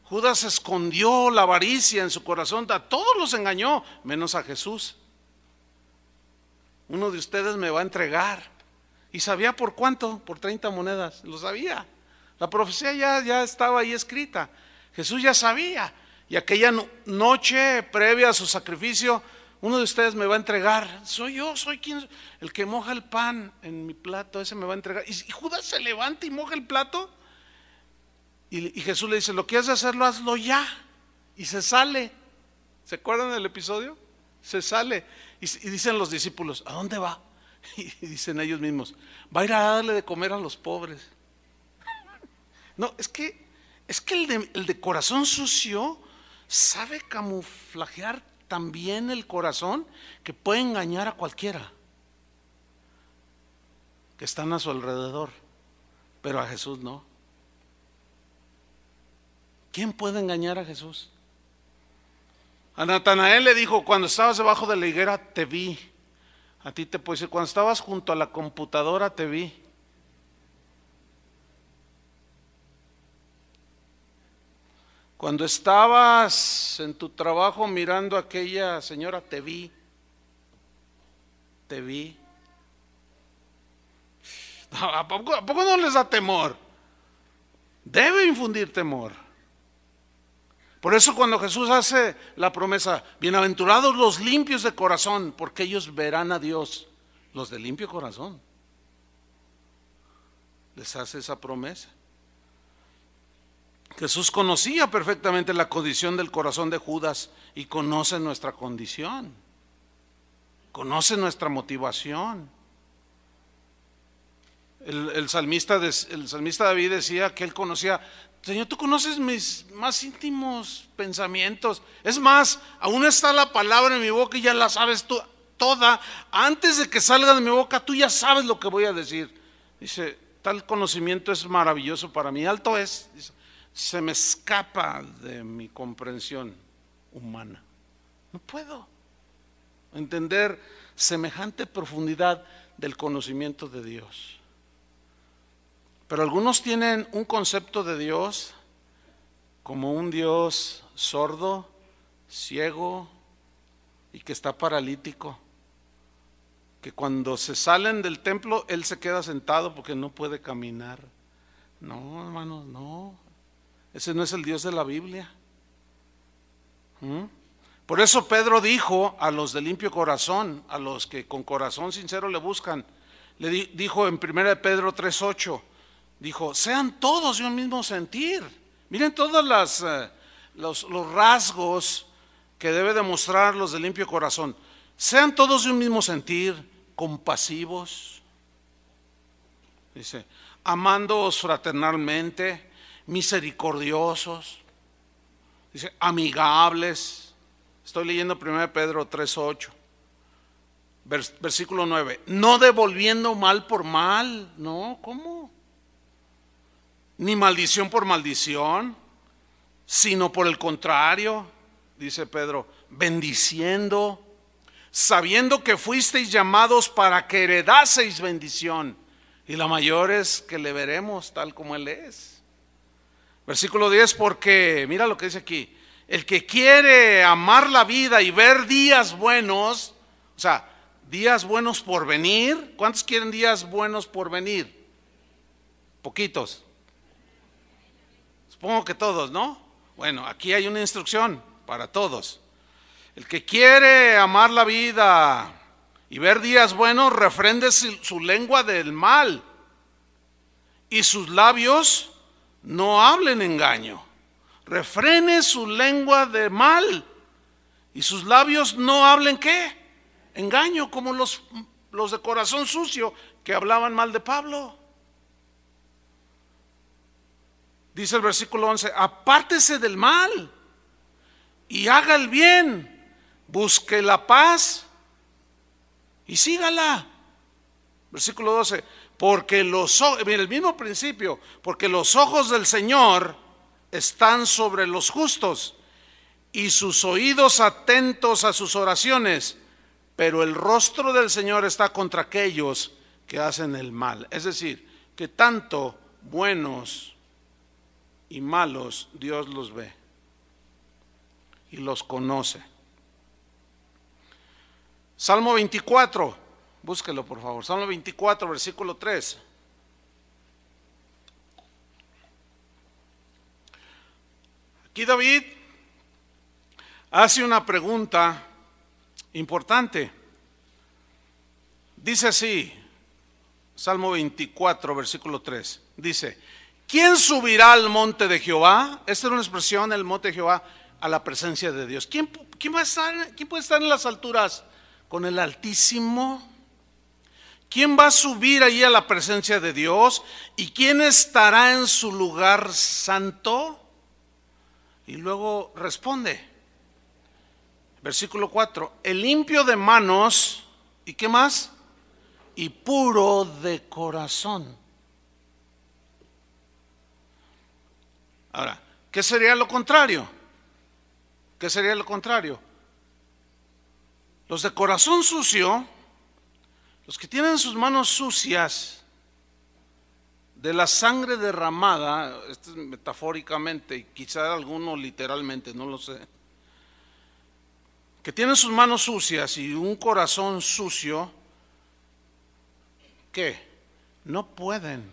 A: Judas escondió la avaricia en su corazón, a todos los engañó, menos a Jesús. Uno de ustedes me va a entregar. ¿Y sabía por cuánto? Por 30 monedas, lo sabía. La profecía ya estaba ahí escrita. Jesús ya sabía. Y aquella noche previa a su sacrificio, uno de ustedes me va a entregar. Soy yo, soy quien, el que moja el pan en mi plato, ese me va a entregar. Y Judas se levanta y moja el plato. Y Jesús le dice, lo que has de hacerlo, hazlo ya. Y se sale. ¿Se acuerdan del episodio? Se sale. Y dicen los discípulos, ¿a dónde va? Y dicen ellos mismos, va a ir a darle de comer a los pobres. No, es que el de corazón sucio sabe camuflajear también el corazón, que puede engañar a cualquiera que están a su alrededor, pero a Jesús no. ¿Quién puede engañar a Jesús? A Natanael le dijo, cuando estabas debajo de la higuera te vi. A ti te puedo decir, cuando estabas junto a la computadora te vi. Cuando estabas en tu trabajo mirando a aquella señora te vi. Te vi. ¿A poco no les da temor? Debe infundir temor. Por eso cuando Jesús hace la promesa, bienaventurados los limpios de corazón, porque ellos verán a Dios. Los de limpio corazón. Les hace esa promesa. Jesús conocía perfectamente la condición del corazón de Judas y conoce nuestra condición. Conoce nuestra motivación. El salmista David decía que él conocía, Señor, tú conoces mis más íntimos pensamientos. Es más, aún está la palabra en mi boca y ya la sabes tú toda. Antes de que salga de mi boca, tú ya sabes lo que voy a decir. Dice, tal conocimiento es maravilloso para mí. Alto es, dice, se me escapa de mi comprensión humana. No puedo entender semejante profundidad del conocimiento de Dios. Pero algunos tienen un concepto de Dios como un Dios sordo, ciego y que está paralítico. Que cuando se salen del templo, Él se queda sentado porque no puede caminar. No, hermanos, no. Ese no es el Dios de la Biblia. Por eso Pedro dijo a los de limpio corazón, a los que con corazón sincero le buscan, le dijo en 1 Pedro 3:8, dijo, sean todos de un mismo sentir. Miren todos los rasgos que debe demostrar los de limpio corazón. Sean todos de un mismo sentir, compasivos, dice, amándoos fraternalmente, misericordiosos, dice, amigables. Estoy leyendo 1 Pedro 3:8, versículo 9, no devolviendo mal por mal. No, ¿cómo? Ni maldición por maldición, sino por el contrario, dice Pedro, bendiciendo, sabiendo que fuisteis llamados para que heredaseis bendición, y la mayor es que le veremos tal como Él es. Versículo 10, porque, mira lo que dice aquí, el que quiere amar la vida y ver días buenos, o sea, días buenos por venir. ¿Cuántos quieren días buenos por venir? Poquitos. Supongo que todos, ¿no? Bueno, aquí hay una instrucción para todos. El que quiere amar la vida y ver días buenos, refrende su lengua del mal y sus labios no hablen engaño. Refrene su lengua de mal y sus labios no hablen ¿qué? Engaño, como los de corazón sucio que hablaban mal de Pablo. Dice el versículo 11, apártese del mal y haga el bien, busque la paz y sígala. Versículo 12, porque mira el mismo principio, porque los ojos del Señor están sobre los justos y sus oídos atentos a sus oraciones, pero el rostro del Señor está contra aquellos que hacen el mal. Es decir, que tanto buenos y malos Dios los ve y los conoce. Salmo 24, búsquelo por favor. Salmo 24, versículo 3. Aquí David hace una pregunta importante. Dice así, Salmo 24, versículo 3. Dice, ¿quién subirá al monte de Jehová? Esta es una expresión, el monte de Jehová, a la presencia de Dios. ¿Quién puede estar en las alturas con el Altísimo? ¿Quién va a subir allí a la presencia de Dios? ¿Y quién estará en su lugar santo? Y luego responde, versículo 4, el limpio de manos, ¿y qué más? Y puro de corazón. Ahora, ¿qué sería lo contrario? ¿Qué sería lo contrario? Los de corazón sucio, los que tienen sus manos sucias de la sangre derramada, esto es metafóricamente y quizá alguno literalmente, no lo sé, que tienen sus manos sucias y un corazón sucio, ¿qué? No pueden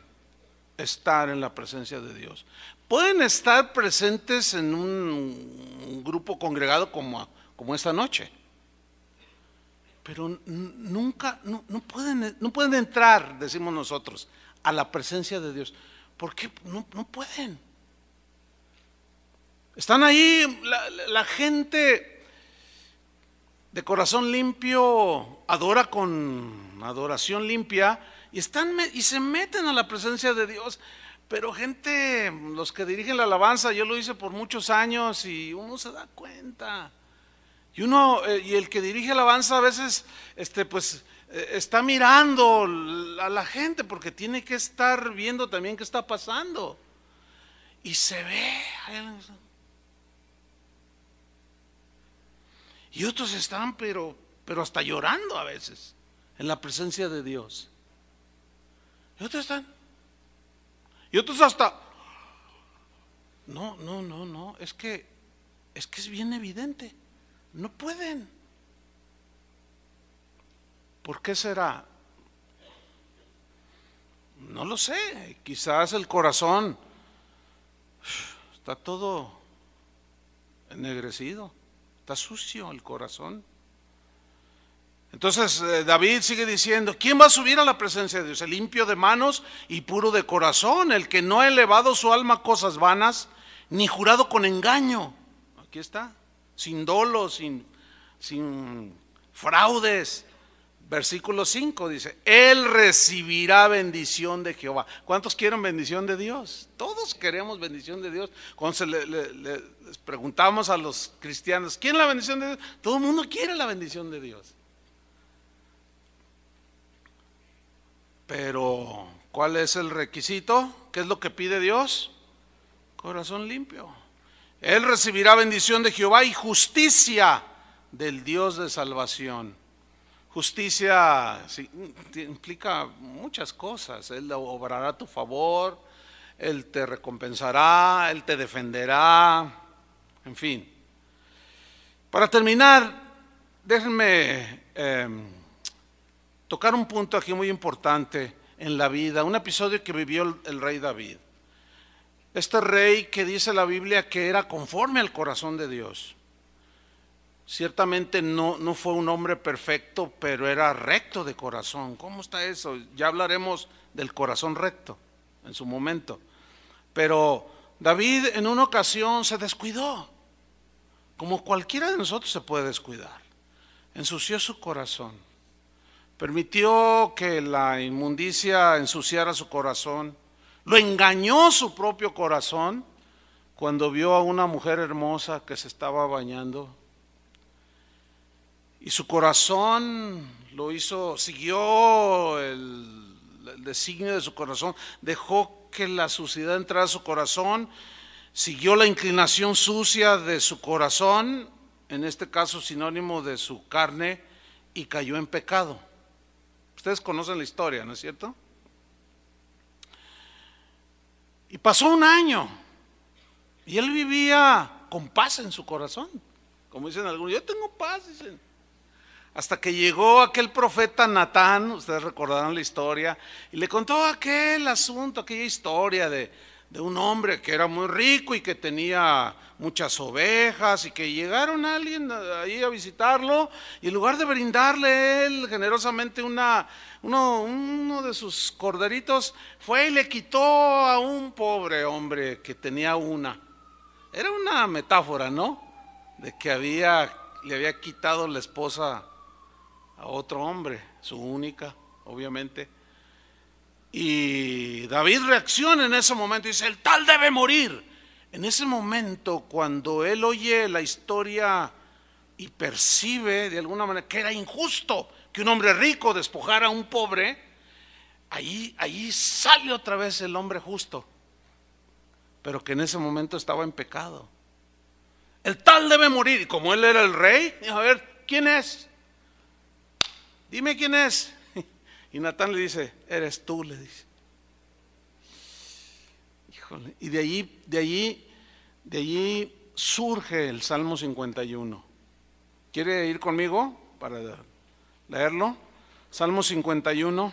A: estar en la presencia de Dios. Pueden estar presentes en un grupo congregado como esta noche, pero nunca, no pueden entrar, decimos nosotros, a la presencia de Dios. ¿Por qué? No pueden. Están ahí, la gente de corazón limpio adora con adoración limpia y se meten a la presencia de Dios. Pero gente, los que dirigen la alabanza, yo lo hice por muchos años y uno se da cuenta. Y el que dirige la alabanza a veces está mirando a la gente porque tiene que estar viendo también qué está pasando. Y se ve. Y otros están pero hasta llorando a veces en la presencia de Dios. Y otros están. Y otros hasta. No, es que es bien evidente. No pueden. ¿Por qué será? No lo sé. Quizás el corazón está todo ennegrecido, está sucio el corazón. Entonces David sigue diciendo, ¿quién va a subir a la presencia de Dios? El limpio de manos y puro de corazón, el que no ha elevado su alma a cosas vanas, ni jurado con engaño. Aquí está. Sin dolo, sin fraudes. Versículo 5 dice, Él recibirá bendición de Jehová. ¿Cuántos quieren bendición de Dios? Todos queremos bendición de Dios. Cuando les preguntamos a los cristianos, ¿quién es la bendición de Dios? Todo el mundo quiere la bendición de Dios. Pero, ¿cuál es el requisito? ¿Qué es lo que pide Dios? Corazón limpio. Él recibirá bendición de Jehová y justicia del Dios de salvación. Justicia implica muchas cosas. Él obrará a tu favor, Él te recompensará, Él te defenderá, en fin. Para terminar, déjenme tocar un punto aquí muy importante en la vida, un episodio que vivió el rey David. Este rey que dice la Biblia que era conforme al corazón de Dios. Ciertamente no fue un hombre perfecto, pero era recto de corazón. ¿Cómo está eso? Ya hablaremos del corazón recto en su momento. Pero David en una ocasión se descuidó, como cualquiera de nosotros se puede descuidar. Ensució su corazón. Permitió que la inmundicia ensuciara su corazón. Lo engañó su propio corazón cuando vio a una mujer hermosa que se estaba bañando. Y su corazón lo hizo, siguió el designio de su corazón, dejó que la suciedad entrara a su corazón, siguió la inclinación sucia de su corazón, en este caso sinónimo de su carne, y cayó en pecado. Ustedes conocen la historia, ¿no es cierto? Y pasó un año, y él vivía con paz en su corazón, como dicen algunos, yo tengo paz, dicen. Hasta que llegó aquel profeta Natán, ustedes recordarán la historia, y le contó aquel asunto, aquella historia de un hombre que era muy rico y que tenía muchas ovejas, y que llegaron alguien ahí a visitarlo, y en lugar de brindarle él generosamente uno de sus corderitos, fue y le quitó a un pobre hombre que tenía una. Era una metáfora, ¿no? De que le había quitado la esposa a otro hombre, su única, obviamente. Y David reacciona en ese momento y dice, el tal debe morir. En ese momento, cuando él oye la historia y percibe de alguna manera que era injusto que un hombre rico despojara a un pobre, ahí sale otra vez el hombre justo, pero que en ese momento estaba en pecado. El tal debe morir. Y como él era el rey, a ver, ¿quién es? Dime quién es. Y Natán le dice, eres tú, le dice. Híjole. Y de allí surge el Salmo 51. ¿Quiere ir conmigo para leerlo? Salmo 51.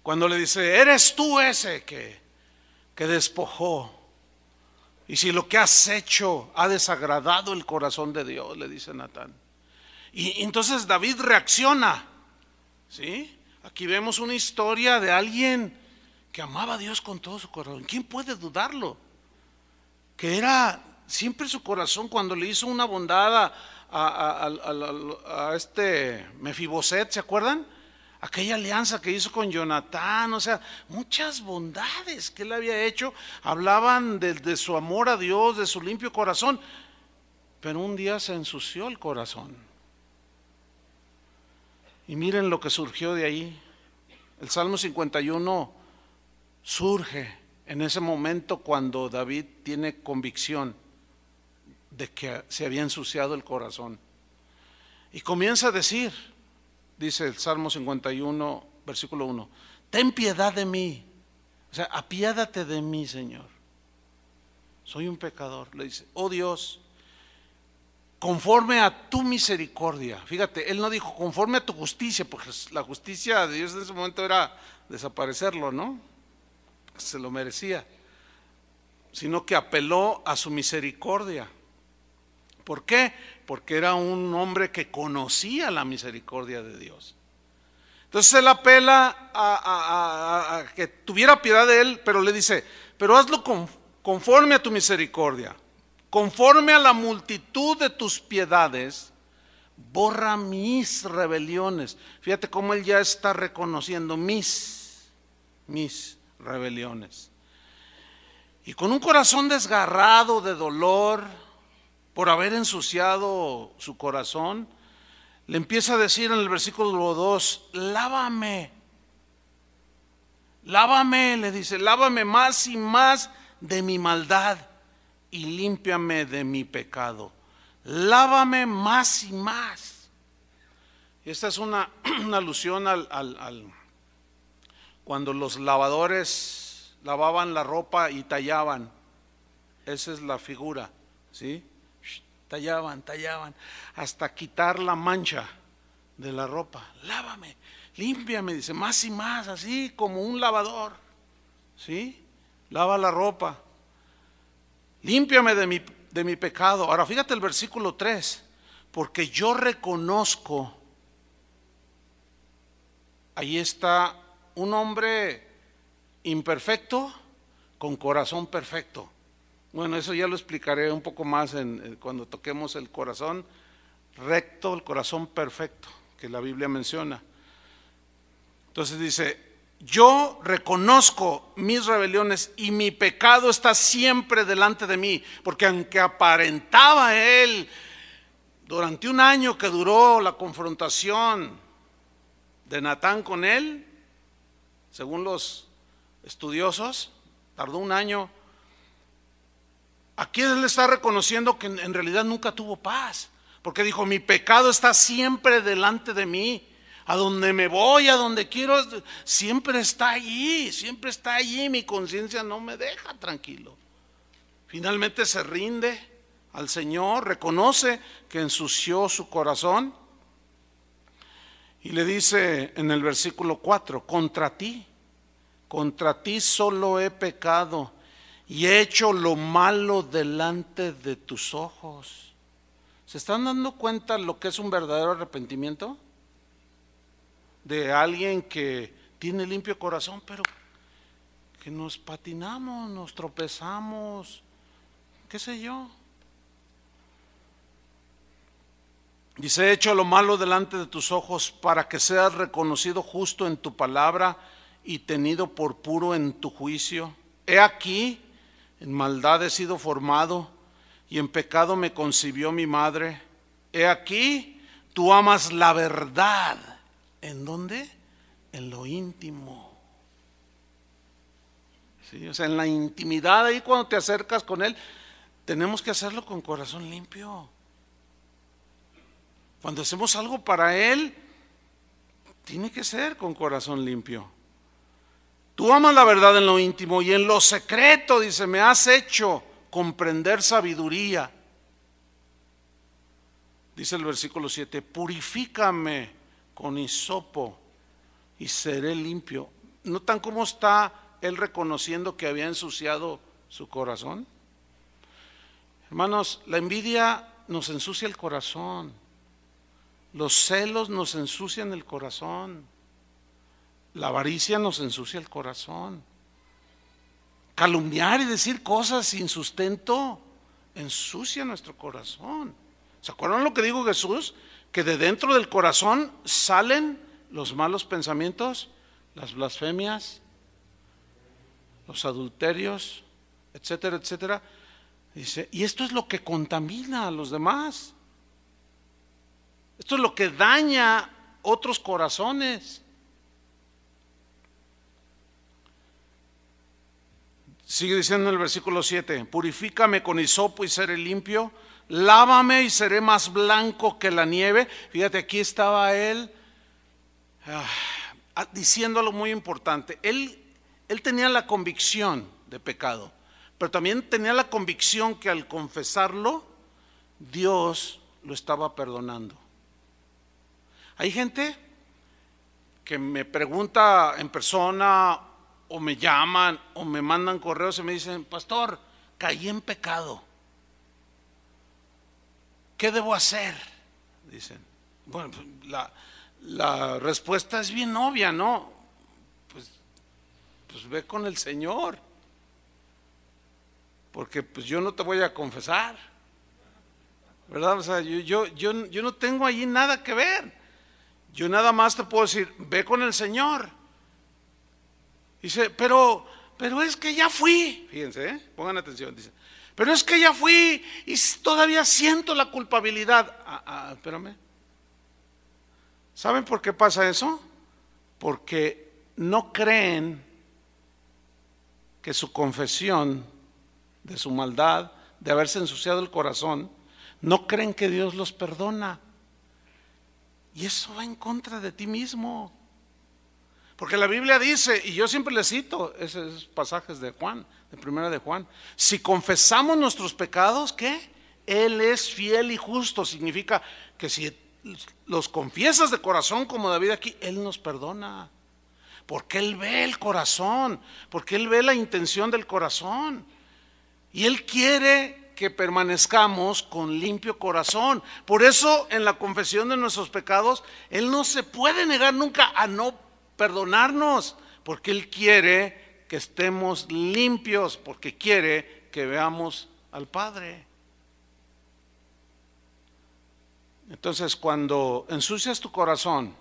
A: Cuando le dice, eres tú ese que despojó. Y si lo que has hecho ha desagradado el corazón de Dios, le dice Natán. Y entonces David reacciona, ¿sí? Aquí vemos una historia de alguien que amaba a Dios con todo su corazón. ¿Quién puede dudarlo? Que era siempre su corazón cuando le hizo una bondad a este Mefiboset, ¿se acuerdan? Aquella alianza que hizo con Jonatán, o sea, muchas bondades que él había hecho, hablaban de su amor a Dios, de su limpio corazón, pero un día se ensució el corazón. Y miren lo que surgió de ahí. El Salmo 51 surge en ese momento cuando David tiene convicción de que se había ensuciado el corazón. Y comienza a decir, dice el Salmo 51, versículo 1, ten piedad de mí, o sea, apiádate de mí, Señor. Soy un pecador, le dice, oh Dios, conforme a tu misericordia. Fíjate, él no dijo conforme a tu justicia, porque la justicia de Dios en ese momento era desaparecerlo, ¿no? Se lo merecía, sino que apeló a su misericordia. ¿Por qué? Porque era un hombre que conocía la misericordia de Dios. Entonces él apela a que tuviera piedad de él, pero le dice, pero hazlo conforme a tu misericordia. Conforme a la multitud de tus piedades, borra mis rebeliones. Fíjate cómo él ya está reconociendo mis rebeliones. Y con un corazón desgarrado de dolor por haber ensuciado su corazón, le empieza a decir en el versículo 2, lávame, le dice, lávame más y más de mi maldad y límpiame de mi pecado. Lávame más y más. Esta es una alusión al cuando los lavadores lavaban la ropa y tallaban. Esa es la figura, ¿sí? Tallaban hasta quitar la mancha de la ropa. Lávame, límpiame, dice, más y más, así como un lavador, ¿sí? Lava la ropa. Límpiame de mi pecado. Ahora fíjate el versículo 3, porque yo reconozco, ahí está un hombre imperfecto con corazón perfecto. Bueno, eso ya lo explicaré un poco más cuando toquemos el corazón recto, el corazón perfecto, que la Biblia menciona. Entonces dice, yo reconozco mis rebeliones y mi pecado está siempre delante de mí, porque aunque aparentaba él durante un año que duró la confrontación de Natán con él, según los estudiosos, tardó un año. Aquí él está reconociendo que en realidad nunca tuvo paz, porque dijo, mi pecado está siempre delante de mí. A donde me voy, a donde quiero, siempre está allí, mi conciencia no me deja tranquilo. Finalmente se rinde al Señor, reconoce que ensució su corazón y le dice en el versículo 4, contra ti solo he pecado y he hecho lo malo delante de tus ojos. ¿Se están dando cuenta lo que es un verdadero arrepentimiento? De alguien que tiene limpio corazón, pero que nos patinamos, nos tropezamos, qué sé yo. Dice, he hecho lo malo delante de tus ojos para que seas reconocido justo en tu palabra y tenido por puro en tu juicio. He aquí, en maldad he sido formado y en pecado me concibió mi madre. He aquí, tú amas la verdad. ¿En dónde? En lo íntimo. ¿Sí? O sea, en la intimidad, ahí cuando te acercas con Él, tenemos que hacerlo con corazón limpio. Cuando hacemos algo para Él, tiene que ser con corazón limpio. Tú amas la verdad en lo íntimo y en lo secreto, dice, me has hecho comprender sabiduría. Dice el versículo 7, purifícame con hisopo y seré limpio. ¿Notan cómo está él reconociendo que había ensuciado su corazón? Hermanos, la envidia nos ensucia el corazón. Los celos nos ensucian el corazón. La avaricia nos ensucia el corazón. Calumniar y decir cosas sin sustento ensucia nuestro corazón. ¿Se acuerdan lo que dijo Jesús? Que de dentro del corazón salen los malos pensamientos, las blasfemias, los adulterios, etcétera, etcétera. Dice, y esto es lo que contamina a los demás. Esto es lo que daña otros corazones. Sigue diciendo en el versículo 7, purifícame con hisopo y seré limpio, lávame y seré más blanco que la nieve. Fíjate, aquí estaba él diciendo algo muy importante. Él tenía la convicción de pecado, pero también tenía la convicción que al confesarlo, Dios lo estaba perdonando. Hay gente que me pregunta en persona, o me llaman, o me mandan correos y me dicen, pastor, caí en pecado. ¿Qué debo hacer? Dicen. Bueno, la respuesta es bien obvia, ¿no? Pues ve con el Señor. Porque pues yo no te voy a confesar, ¿verdad? O sea, yo no tengo allí nada que ver. Yo nada más te puedo decir, ve con el Señor. Dice, pero es que ya fui. Fíjense, pongan atención, dice, pero es que ya fui y todavía siento la culpabilidad. Espérame. ¿Saben por qué pasa eso? Porque no creen que su confesión de su maldad, de haberse ensuciado el corazón, no creen que Dios los perdona. Y eso va en contra de ti mismo. Porque la Biblia dice, y yo siempre le cito esos pasajes de Juan, de primera de Juan, si confesamos nuestros pecados, ¿qué? Él es fiel y justo. Significa que si los confiesas de corazón como David aquí, Él nos perdona. Porque Él ve el corazón, porque Él ve la intención del corazón. Y Él quiere que permanezcamos con limpio corazón. Por eso en la confesión de nuestros pecados, Él no se puede negar nunca a no perdonarnos, porque Él quiere que estemos limpios, porque quiere que veamos al Padre. Entonces, cuando ensucias tu corazón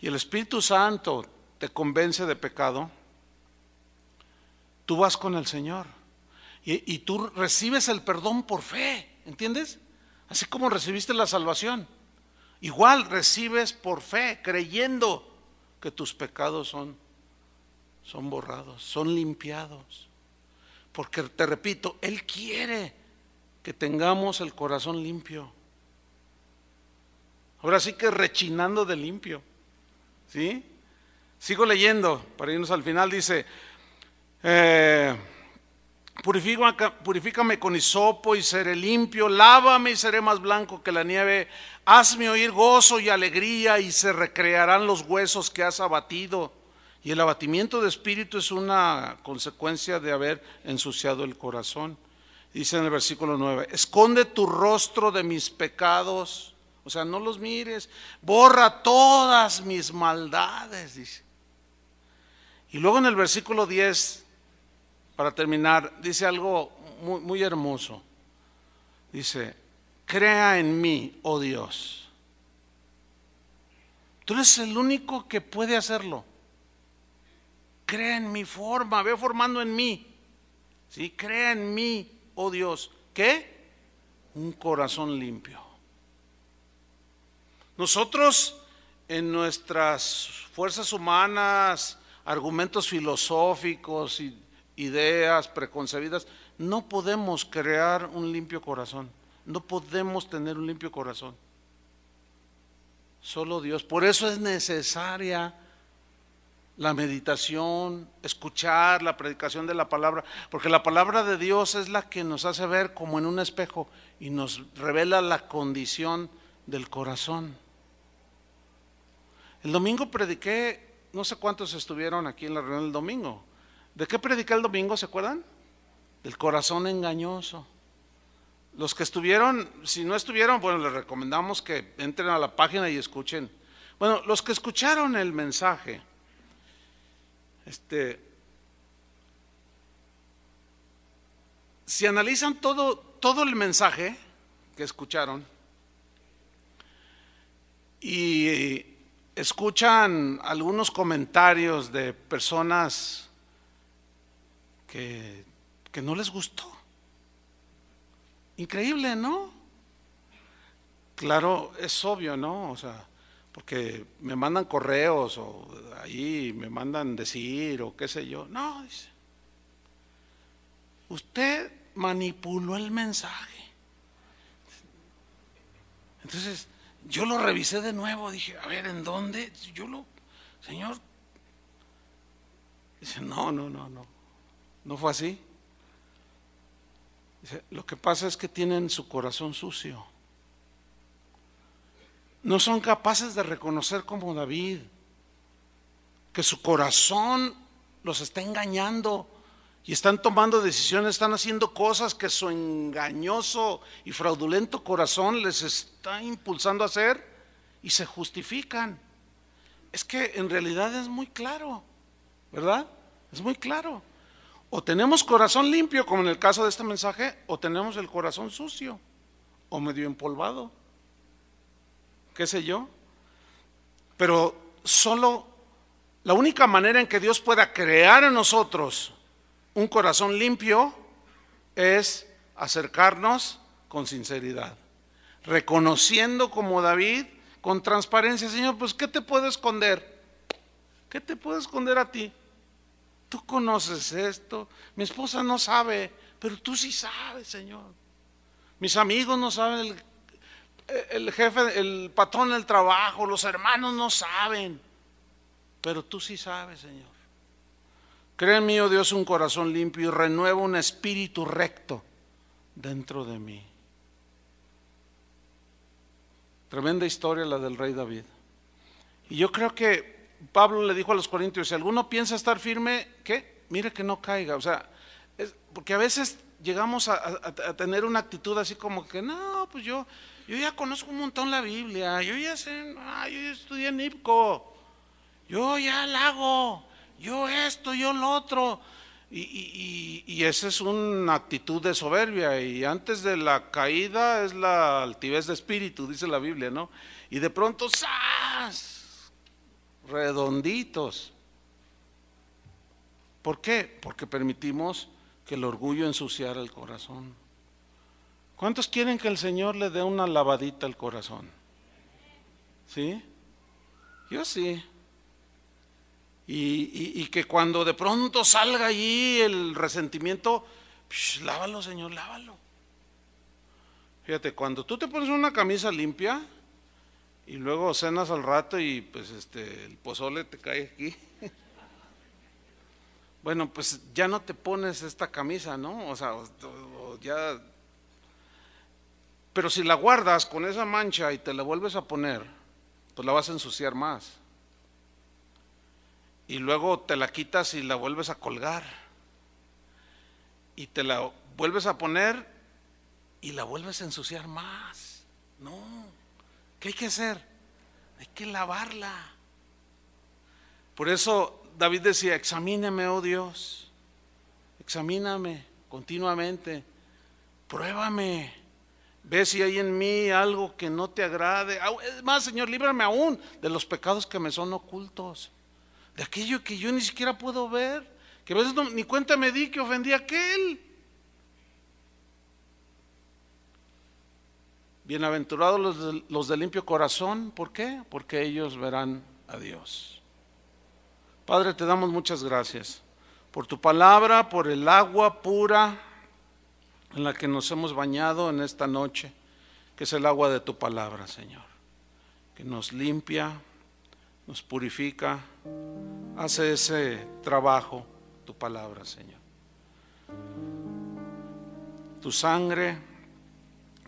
A: y el Espíritu Santo te convence de pecado, tú vas con el Señor y tú recibes el perdón por fe, ¿entiendes? Así como recibiste la salvación, igual recibes por fe, creyendo que tus pecados son borrados, son limpiados. Porque te repito, Él quiere que tengamos el corazón limpio. Ahora sí que rechinando de limpio, ¿sí? Sigo leyendo, para irnos al final, dice, purifícame con hisopo y seré limpio, lávame y seré más blanco que la nieve, hazme oír gozo y alegría y se recrearán los huesos que has abatido. Y el abatimiento de espíritu es una consecuencia de haber ensuciado el corazón. Dice en el versículo 9, esconde tu rostro de mis pecados, o sea, no los mires, borra todas mis maldades, dice. Y luego en el versículo 10, para terminar, dice algo muy, muy hermoso. Dice, crea en mí, oh Dios. Tú eres el único que puede hacerlo. Crea en mi forma, ve formando en mí. ¿Sí? Crea en mí, oh Dios. ¿Qué? Un corazón limpio. Nosotros en nuestras fuerzas humanas, argumentos filosóficos, ideas preconcebidas, no podemos crear un limpio corazón. No podemos tener un limpio corazón. Solo Dios. Por eso es necesaria la meditación, escuchar la predicación de la palabra, porque la palabra de Dios es la que nos hace ver como en un espejo y nos revela la condición del corazón. El domingo prediqué, no sé cuántos estuvieron aquí en la reunión del domingo. ¿De qué prediqué el domingo, se acuerdan? Del corazón engañoso. Los que estuvieron, si no estuvieron, bueno, les recomendamos que entren a la página y escuchen. Bueno, los que escucharon el mensaje, si analizan todo el mensaje que escucharon y escuchan algunos comentarios de personas que no les gustó, increíble, ¿no? Claro, es obvio, ¿no? O sea, porque me mandan correos o ahí me mandan decir o qué sé yo. No, dice, usted manipuló el mensaje. Entonces yo lo revisé de nuevo, dije, a ver, ¿en dónde? Señor, dice, no fue así. Dice, lo que pasa es que tienen su corazón sucio. No son capaces de reconocer como David que su corazón los está engañando y están tomando decisiones, están haciendo cosas que su engañoso y fraudulento corazón les está impulsando a hacer y se justifican. Es que en realidad es muy claro, ¿verdad? Es muy claro. O tenemos corazón limpio, como en el caso de este mensaje, o tenemos el corazón sucio o medio empolvado, qué sé yo. Pero solo la única manera en que Dios pueda crear en nosotros un corazón limpio es acercarnos con sinceridad, reconociendo como David, con transparencia, Señor, pues ¿qué te puedo esconder? ¿Qué te puedo esconder a ti? Tú conoces esto, mi esposa no sabe, pero tú sí sabes, Señor. Mis amigos no saben, el jefe, el patrón del trabajo, los hermanos no saben, pero tú sí sabes, Señor. Crea en mí, oh Dios, un corazón limpio y renueva un espíritu recto dentro de mí. Tremenda historia la del rey David. Y yo creo que Pablo le dijo a los corintios, si alguno piensa estar firme, ¿qué? Mire que no caiga. O sea, porque a veces llegamos a tener una actitud así como que, no, pues yo ya conozco un montón la Biblia, yo ya sé, yo ya estudié en IPCO, yo ya la hago, yo esto, yo lo otro. Y esa es una actitud de soberbia, y antes de la caída es la altivez de espíritu, dice la Biblia, ¿no? Y de pronto, ¡zas!, redonditos. ¿Por qué? Porque permitimos que el orgullo ensuciara el corazón. ¿Cuántos quieren que el Señor le dé una lavadita al corazón? ¿Sí? Yo sí. Y que cuando de pronto salga allí el resentimiento, lávalo, Señor, lávalo. Fíjate, cuando tú te pones una camisa limpia y luego cenas al rato y pues el pozole te cae aquí. Bueno, pues ya no te pones esta camisa, ¿no? O sea, ya. Pero si la guardas con esa mancha y te la vuelves a poner, pues la vas a ensuciar más. Y luego te la quitas y la vuelves a colgar. Y te la vuelves a poner y la vuelves a ensuciar más. No, ¿qué hay que hacer? Hay que lavarla. Por eso David decía, examíname, oh Dios, examíname continuamente, pruébame, ve si hay en mí algo que no te agrade. Es más, Señor, líbrame aún de los pecados que me son ocultos, de aquello que yo ni siquiera puedo ver, que a veces ni cuenta me di que ofendí a aquel. Bienaventurados los de limpio corazón, ¿por qué? Porque ellos verán a Dios. Padre, te damos muchas gracias por tu palabra, por el agua pura en la que nos hemos bañado en esta noche, que es el agua de tu palabra, Señor, que nos limpia, nos purifica, hace ese trabajo, tu palabra, Señor. Tu sangre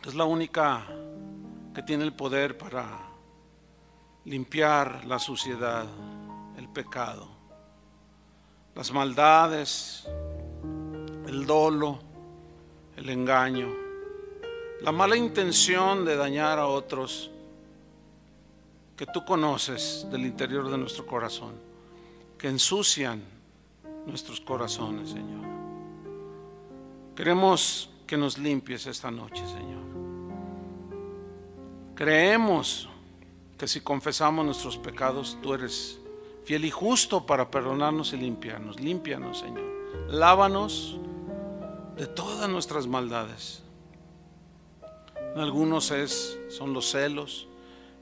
A: es la única que tiene el poder para limpiar la suciedad, el pecado, las maldades, el dolo, el engaño, la mala intención de dañar a otros que tú conoces del interior de nuestro corazón, que ensucian nuestros corazones, Señor. Queremos que nos limpies esta noche, Señor. Creemos que si confesamos nuestros pecados, tú eres fiel y justo para perdonarnos y limpiarnos. Límpianos, Señor. Lávanos de todas nuestras maldades. En algunos son los celos,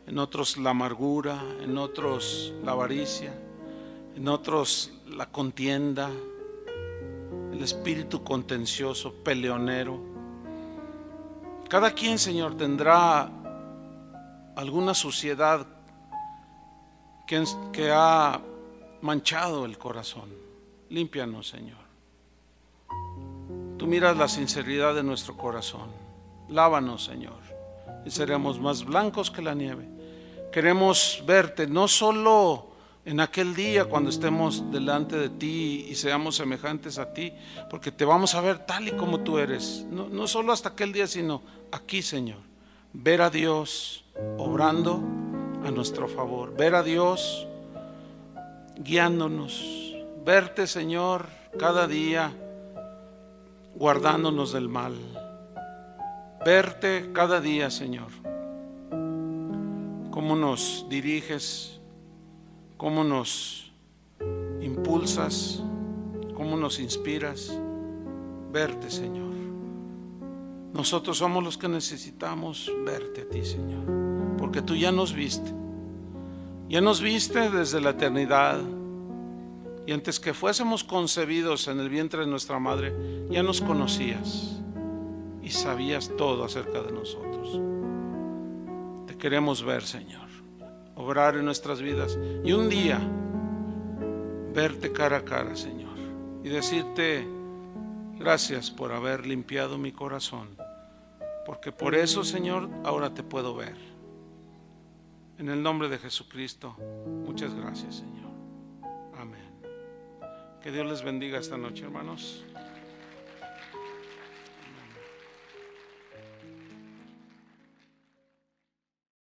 A: en otros la amargura, en otros la avaricia, en otros la contienda, el espíritu contencioso, peleonero. Cada quien, Señor, tendrá alguna suciedad que ha manchado el corazón. Límpianos, Señor. Tú miras la sinceridad de nuestro corazón. Lávanos, Señor, y seremos más blancos que la nieve. Queremos verte no solo en aquel día cuando estemos delante de ti y seamos semejantes a ti, porque te vamos a ver tal y como tú eres. No solo hasta aquel día, sino aquí, Señor. Ver a Dios obrando a nuestro favor, ver a Dios guiándonos, verte, Señor, cada día guardándonos del mal, verte cada día, Señor, cómo nos diriges, cómo nos impulsas, cómo nos inspiras, verte, Señor. Nosotros somos los que necesitamos verte a ti, Señor, porque tú ya nos viste desde la eternidad, y antes que fuésemos concebidos en el vientre de nuestra madre, ya nos conocías y sabías todo acerca de nosotros. Te queremos ver, Señor, obrar en nuestras vidas y un día verte cara a cara, Señor, y decirte gracias por haber limpiado mi corazón, porque por eso, Señor, ahora te puedo ver. En el nombre de Jesucristo, muchas gracias, Señor. Amén. Que Dios les bendiga esta noche, hermanos.